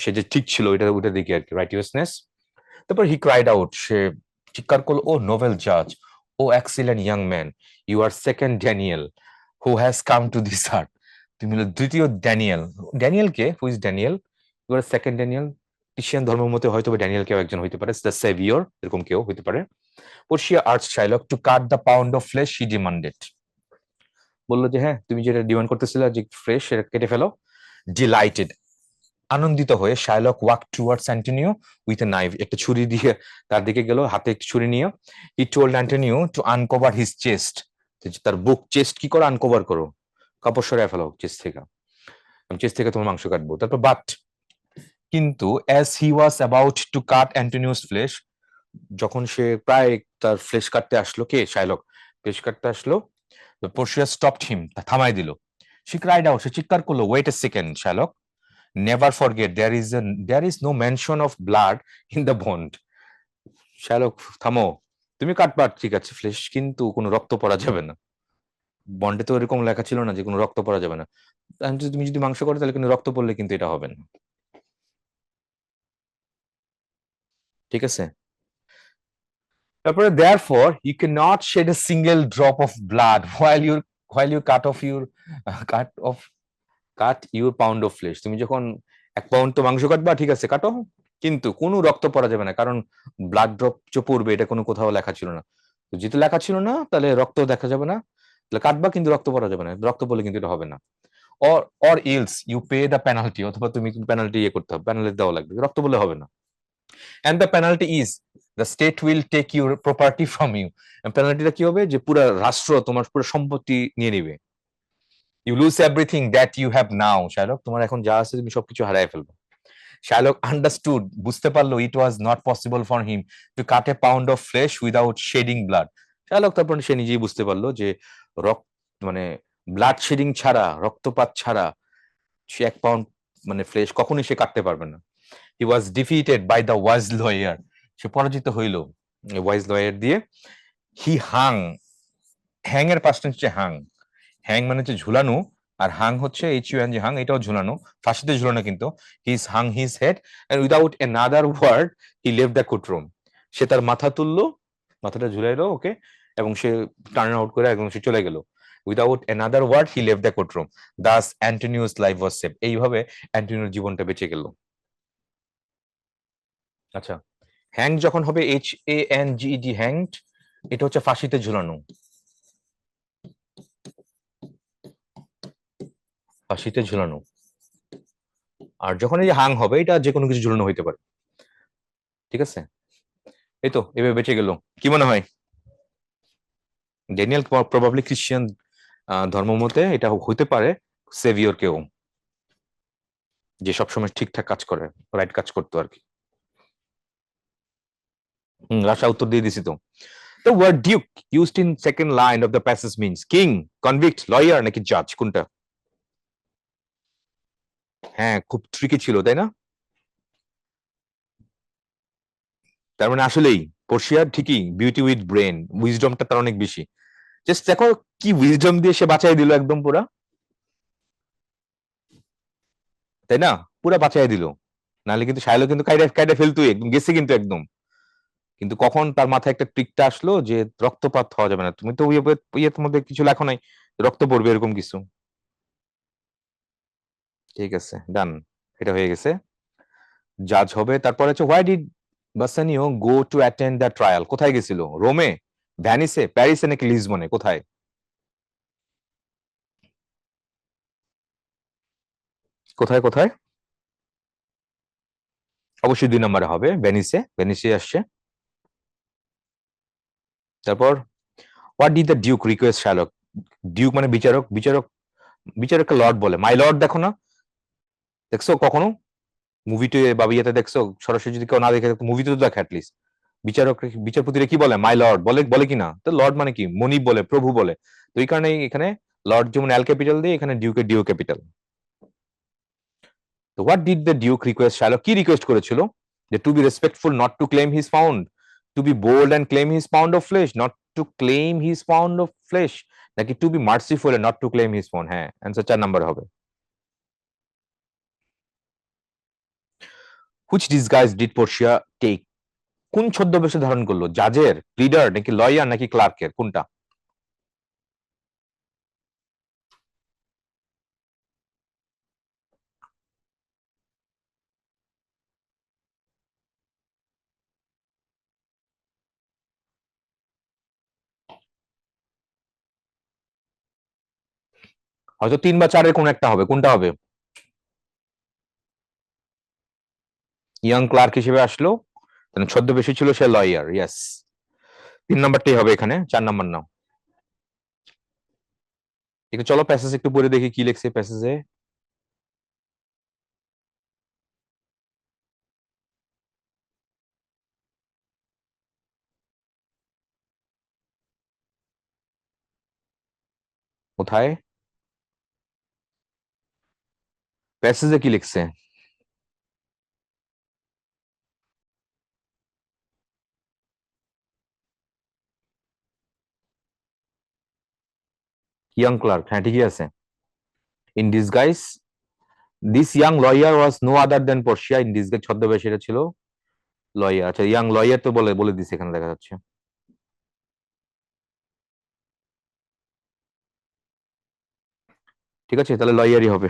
সে যে ঠিক ছিল ওইটার দিকে আর কি, রাইটুয়াসনেস। তারপর হি ক্রাইড আউট, সে চিৎকার করলো, ও নোবেল জাজ, O excellent young man, you are second Daniel who has come to this earth, তুমি হলো দ্বিতীয় ড্যানিয়েল। ড্যানিয়েল কে, who is Daniel? You are second Daniel, খ্রিস্টান ধর্ম মতে হয়তো ড্যানিয়েল কেউ একজন হইতে পারে, দ্য সেভিয়র, এরকম কেউ হইতে পারে। পর্ষিয়া আর্টস Shylock to cut the pound of flesh he demanded, বললো যে হ্যাঁ, তুমি যেটা ডিমান্ড করতেছিলে যে ফ্রেশ, সেটা কেটে ফেলো। ডিলাইটেড, আনন্দিত হয়ে Shylock walk towards Antonio with a knife, একটা ছুরি দিয়ে তার দিকে গেল, হাতে একটা ছুরি নিয়ে। He told Antonio to uncover his chest, তার বুক, চেস্ট কি করো, আনকভার করো, কাপড় সরায় ফেলো চেস্ট থেকে, আমি চেস্ট থেকে তোমার মাংস কাটবো। তারপর বাট, কিন্তু as he was about to cut Antonio's flesh, যখন সে প্রায় তার ফ্লেশ কাটতে আসলো, কে, শাইলক ফ্লেশ কাটতে আসলো, পর্ষিয়া স্টপড হিম, থামাই দিল। শি ক্রাইড আউট, সে চিৎকার করলো, wait a second Shylock, never forget there is no mention of blood in the bond, Sherlock থামো, তুমি কাটবা ঠিক আছে ফ্লেশ, কিন্তু কোনো রক্ত পড়া যাবে না, বন্ডে তো এরকম লেখা ছিল না যে কোনো রক্ত পড়া যাবে না, তুমি যদি মাংস করো তাহলে কিন্তু রক্ত পড়লে কিন্তু এটা হবে না। ঠিক আছে। তারপরে therefore you cannot shed a single drop of blood while you cut off cut your pound of flesh। তুমি যখন 1 পাউন্ড তো মাংস কাটবা, ঠিক আছে, কাটো, কিন্তু কোনো রক্ত পড়া যাবে না, কারণ ব্লাড ড্রপ যে পড়বে এটা কোনো কোথাও লেখা ছিল না। তো যেহেতু লেখা ছিল না, তাহলে রক্ত দেখা যাবে না, তাহলে কাটবা কিন্তু রক্ত পড়া যাবে না, রক্ত পড়লে কিন্তু এটা হবে না। Or else you pay the penalty, অথবা তুমি পেনাল্টি ইয়ে করতে হবে, পেনাল্টি দেওয়া লাগবে, রক্ত বলে হবে না। And the penalty is the state will take your property from you. পেনাল্টিটা কি হবে, যে পুরো রাষ্ট্র তোমার পুরো সম্পত্তি নিয়ে নিবে। You lose everything that you have now, Sherlock তোমার এখন যা আছে তুমি সবকিছু হারায় ফেলবে। শার্লক আন্ডারস্টুড, বুঝতে পারলো, it was not possible for him to cut a pound of flesh without shedding blood. Sherlock তারপর সে নিজেই বুঝতে পারলো যে রক্ত মানে ব্লাড শেডিং ছাড়া, রক্তপাত ছাড়া সে 1 পাউন্ড মানে ফ্লেশ কখনোই সে কাটতে পারবে না। He was defeated by the wise lawyer, সে পরাজিত হইল ওয়াইজ লয়ার দিয়ে। হি হাং, হ্যাং এর পাস্ট টেন্স হচ্ছে হাং, হ্যাং মানে হচ্ছে ঝুলানো, আর হাং হচ্ছে HUNG, হাং এটাও ঝুলানো, ফাঁসিতে ঝুলানো কিন্তু। His hung his head and without another word he left the courtroom. সে তার মাথা তুললো, মাথাটা ঝুলাইলো ওকে, এবং সে টার্ন আউট করে একদম সে চলে গেল। Without another word he left the courtroom, thus Antonio's life was save. এইভাবে অ্যান্টোনিওর জীবনটা বেঁচে গেল। আচ্ছা, হ্যাং যখন হবে HANGED, হ্যাংড, এটা হচ্ছে ফাঁসিতে ঝুলানো, ফাঁসিতে ঝুলানো। আর যখন এই যে হাং হবে, এটা যে কোনো কিছু ঝুলানো হইতে পারে, ঠিক আছে। এই তো এভাবে বেঁচে গেল। কি মনে হয়, ড্যানিয়েল প্রবাবলি খ্রিস্টান ধর্ম মতে এটা হইতে পারে সেভিয়র কেউ, যে সবসময় ঠিকঠাক কাজ করে, রাইট কাজ করতো আর কি। রাশা উত্তর দিয়ে দিছি তো। The word duke used in second line of the passage means king, convict, lawyer নাকি জাজ, কোনটা? হ্যাঁ, খুব ট্রিকি ছিল তাই না? তার মানে আসলেই পর্ষিয়া ঠিকই, বিউটি উইথ ব্রেন, উইজডমটা তার অনেক বেশি। জাস্ট দেখো কি উইজডম দিয়ে সে বাঁচাই দিল একদম পুরা, তাই না? পুরা বাঁচাই দিল, নাহলে কিন্তু শাইলো কিন্তু কাইডা কাইডা ফেলতো, একদম গেছে কিন্তু একদম। কিন্তু কখন তার মাথায় একটা ট্রিকটা আসলো যে রক্তপাত হওয়া যাবে না, তুমি তো ইয়ের মধ্যে কিছু লেখো নাই রক্ত পড়বে এরকম কিছু। ঠিক আছে, ডান, এটা হয়ে গেছে। জাজ হবে। তারপর হচ্ছে why did বাসানিও go to attend the trial, কোথায় গেছিল? রোমে, ভ্যানিসে, প্যারিসে নাকি লিসবনে, কোথায়? কোথায় কোথায়? অবশ্যই 2 নম্বরে হবে, ভেনিসে, ভেনিসে আসছে। তারপর what did the duke request Sherlock, Duke মানে বিচারক, বিচারক, বিচারককে লর্ড বলে, মাই লর্ড, দেখো না, দেখছো কখনো মুভিতে বা ইয়েতে দেখছো? সরাসরি যদি কেউ না দেখে, মুভিতে তো দেখে অ্যাটলিস্ট, বিচারক বিচারপতিরা কি বলে, মাই লর্ড বলে, বলে কি না? তো লর্ড মানে কি, মনিব বলে, প্রভু বলে। তো এই কারণে এখানে লর্ড যেমন এল ক্যাপিটাল দিয়ে, এখানে ডিউকে ডিউ ক্যাপিটাল। তো what did the duke request Sherlock, কি রিকোয়েস্ট করেছিল? যে to be respectful, not to claim his pound, to be bold and claim his pound of flesh, not to claim his pound of flesh, নাকি to be merciful not to claim his pound? হ্যাঁ, answer 4 number হবে। Which disguise did Portia take, কোন ছদ্মবেশে ধারণ করলো? জাজের, pleader নাকি lawyer নাকি ক্লার্কের, কোনটা? হয়তো 3 বা 4-এর কোন একটা হবে, কোনটা হবে? ইয়াং ক্লার্ক হিসেবে আসলো, ছদ্মবেশী ছিল সে লয়ার, ইয়েস। 3 নম্বরটাই হবে এখানে, 4 নম্বর নাও। একটু চলো প্যাসেজ একটু পড়ে দেখি কি লিখছে প্যাসেজে। কোথায় প্যাসেজে কি লিখছে? ইয়াং ক্লার্ক, হ্যাঁ ঠিকই আছে। In disguise this young lawyer was no other than Portia, in disguise ছদ্মবেশী এটা ছিল লয়ার, আচ্ছা ইয়াং লয়ার তো বলে বলে দিছে এখানে দেখা যাচ্ছে। ঠিক আছে, তাহলে লয়ারই হবে।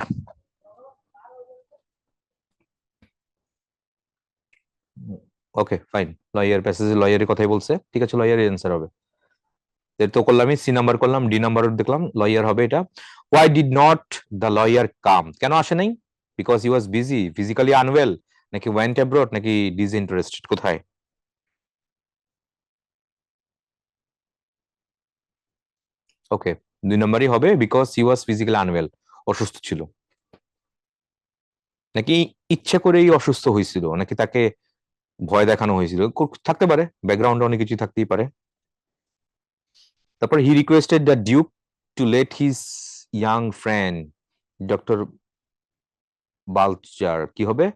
ওকে ফাইন, লয়ার প্যাসেজে লয়ারের কথাই বলছে, ঠিক আছে লয়ারের অ্যান্সার হবে। এর তো করলামই, সি নাম্বার করলাম, ডি নাম্বার দেখলাম, লয়ার হবে এটা। Why did not the lawyer come, কেন আসে নাই? Because he was busy, physically unwell, নাকি ওয়েন্ট অ্যাব্রড, নাকি ডিসইন্টারেস্টেড, কোথায়? ওকে, 2 নম্বরই হবে, because he was physically unwell, অসুস্থ ছিল। নাকি ইচ্ছা করেই অসুস্থ হয়েছিল, নাকি তাকে ভয় দেখানো হয়েছিল, থাকতে পারে, ব্যাকগ্রাউন্ডে অনেক কিছু থাকতেই পারে। তারপর he requested the duke to let his young friend doctor Balthazar, কি হবে?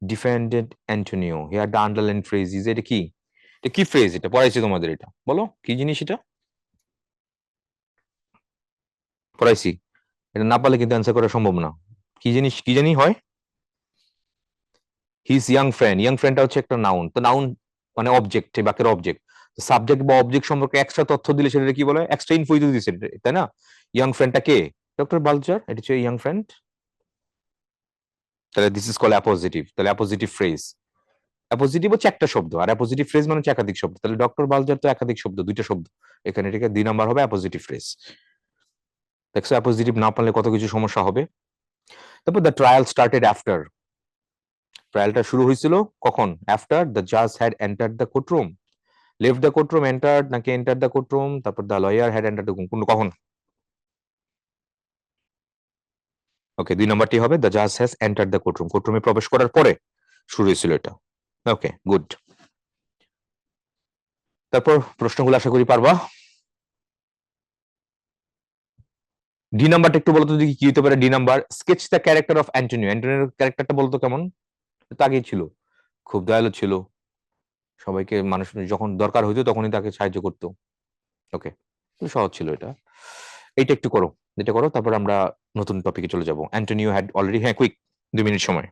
Defended Antonio, here the underline phrase is, এটা কি? এটা কি ফ্রেজ? এটা পড়াইছে তোমাদের, এটা বলো কি জিনিস এটা? পড়াইছি, এটা না পারলে কিন্তু অ্যান্সার করা সম্ভব না। কি জিনিস, কি জানি হয়? হিজ ইয়াং ফ্রেন্ড, ইয়াং ফ্রেন্ডটা হচ্ছে একটা নাউন, তো নাউন মানে অবজেক্ট, বাক্যের অবজেক্ট। সাবজেক্ট বা অবজেক্ট সম্পর্কে এক্সট্রা তথ্য দিলে সেটা কি বলে? এক্সট্রা ইনফো দিচ্ছে, তাই না? ইয়াং ফ্রেন্ডটা কে? ডক্টর বালচার, এটা হচ্ছে ইয়াং ফ্রেন্ড। তাহলে দিস ইজ কল অ্যাপোজিটিভ, তাহলে অ্যাপোজিটিভ ফ্রেজ। অ্যাপোজিটিভ হচ্ছে একটা শব্দ, আর অ্যাপোজিটিভ ফ্রেজ মানে হচ্ছে একাধিক শব্দ, তাহলে ডক্টর বালজার তো একাধিক শব্দ, দুইটা শব্দ, এখানে এটাকে 2 নম্বর হবে অ্যাপোজিটিভ ফ্রেজ। দেখছো অ্যাপোজিটিভ না পারলে কত কিছু সমস্যা হবে। তারপর দ্য ট্রায়াল স্টার্টেড আফটার, ট্রায়ালটা শুরু হয়েছিল কখন? আফটার দ্য জাজ had entered the courtroom, left the courtroom, entered নাকি এন্টার দ্য কোর্টরুম, তারপর the lawyer had enter the কোন কখন? ওকে, 2 নম্বরটি হবে দ্য জাজ হ্যাজ এন্টার দ্য কোর্টরুম, কোর্টরুমে প্রবেশ করার পরে শুরু হয়েছিল এটা। Okay good. তারপর প্রশ্নগুলো আশা করি পারবা। ডি নাম্বারটা একটু বলতো দেখি কি হতে পারে। D number, sketch the character of Antonio, অ্যান্টনিওর ক্যারেক্টারটা বলতো কেমন? তো আগেই ছিল, খুব দয়ালু ছিল, সবাইকে মানুষ যখন দরকার হইতো তখনই তাকে সাহায্য করতো। ওকে, খুব সহজ ছিল এটা। এইটা একটু করো, এটা করো, তারপর আমরা নতুন টপিকে চলে যাব। অ্যান্টনিও হ্যাড অলরেডি, হ্যাঁ কুইক, 2 মিনিট সময়।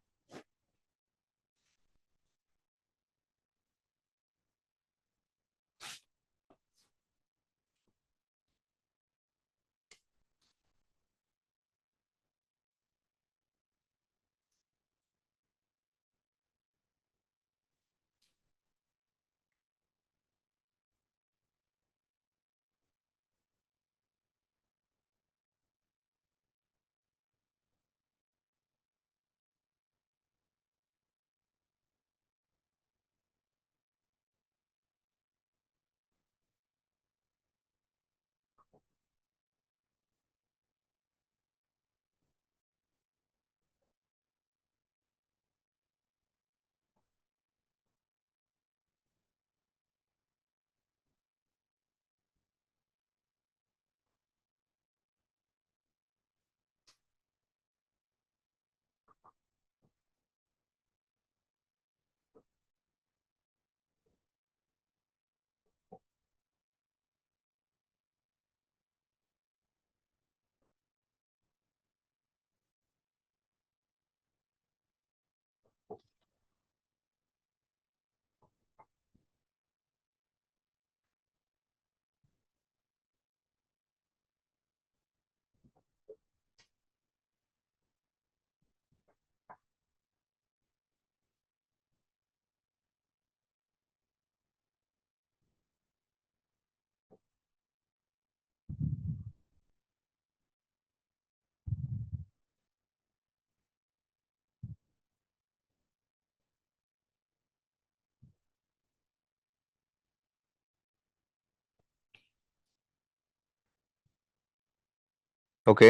ওকে,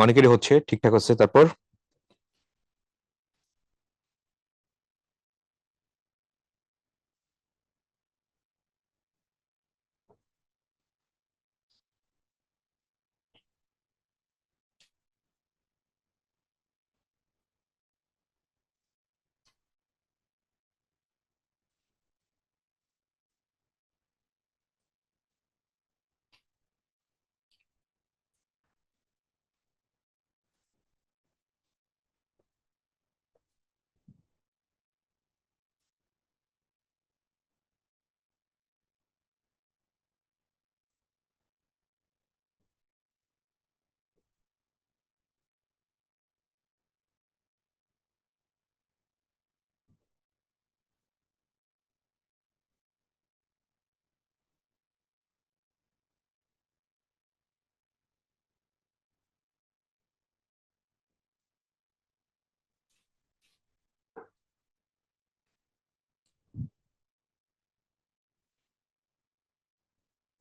অনেকেরই হচ্ছে, ঠিকঠাক হচ্ছে। তারপর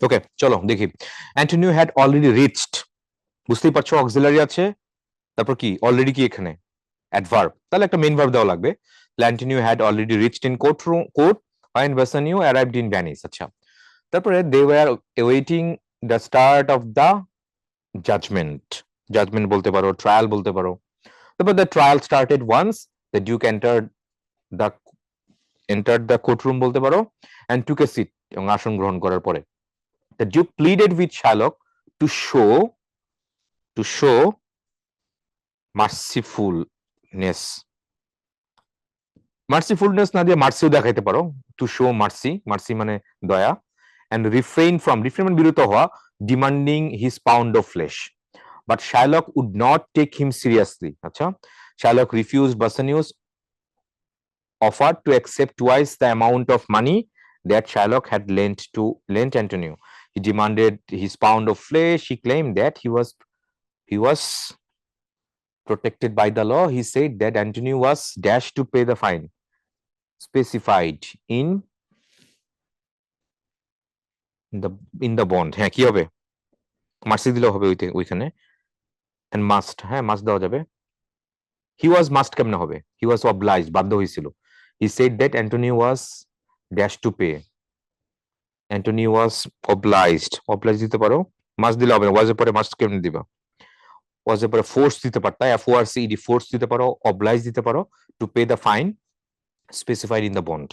ওকে, চলো দেখি। অ্যান্টনিও হ্যাড অলরেডি রিচড, বুঝতেই পারছো অক্সিলারি আছে, তারপর কি অলরেডি কি এখানে অ্যাডভার্ব, তাহলে একটা মেইন ভার্ব দেওয়া লাগবে। Antonio had already reached in court when Bassanio arrived in Venice। আচ্ছা, তারপরে they were awaiting the start of the judgment, judgement বলতে পারো, ট্রায়াল বলতে পারো। তারপর the trial started once the duke the entered the courtroom বলতে পারো, and took a seat, এবং আসন গ্রহণ করার পরে the duke pleaded with Shylock to show mercifulness, মার্সিফুলনেস না দিয়ে মার্সিও দেখাইতে পারো, টু শো মার্সি, মার্সি মানে দয়া, and refrain মানে বিরত হওয়া, demanding his pound of flesh, but Shylock would not take him seriously। আচ্ছা, Shylock refused Bassanio's offer to accept twice the amount of money that Shylock had lent Antonio. He demanded his pound of flesh. He claimed that he was protected by the law. He said that Antonio was dashed to pay the fine specified in the bond। হ্যাঁ, কি হবে, mercy দিলেও হবে ওইখানে, and must, হ্যাঁ must দেওয়া যাবে। হি ওয়াজ must কেমনে হবে, হি ওয়াজ অবলাইজড, বাধ্য হয়েছিল। He said that Antony was dash to pay, Antony was oblige দিতে পারো, মাস্ট দিলে হবে, ওয়াজ এর পরে মাস্ট কেমনে দিবা, ওয়াজ এর পরে ফোর্স দিতে পারতা, FORCED, ফোর্স দিতে পারো, অবলাইজ দিতে পারো, to pay the fine specified in the bond,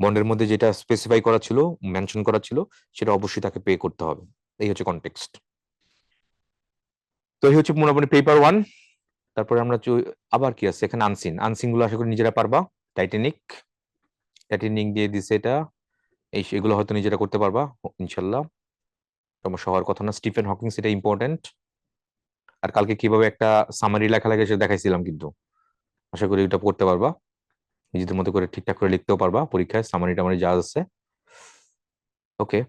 বন্ডের মধ্যে যেটা স্পেসিফাই করা ছিল, মেনশন করা ছিল, সেটা অবশ্যই তাকে পে করতে হবে। এই হচ্ছে কনটেক্সট। তো এই হচ্ছে মোটামুটি পেপার 1। তারপরে আমরা আবার কি আছে এখানে, আনসিন গুলো আশা করি নিজেরা পারবা। টাইটানিক দিয়ে দিছে এটা, এগুলো হয়তো নিজেরা করতে পারবা ইনশাল্লাহ, সমস্যা হওয়ার কথা না। স্টিফেন হকিং, সেটা ইম্পর্টেন্ট। আর কালকে কিভাবে একটা সামারি লেখা লাগে সেটা দেখাইছিলাম, কিন্তু আশা করি এটা পড়তে পারবা, নিজেদের মতো করে ঠিকঠাক করে লিখতেও পারবা পরীক্ষায়, সামারি টামারি যা আছে। ওকে।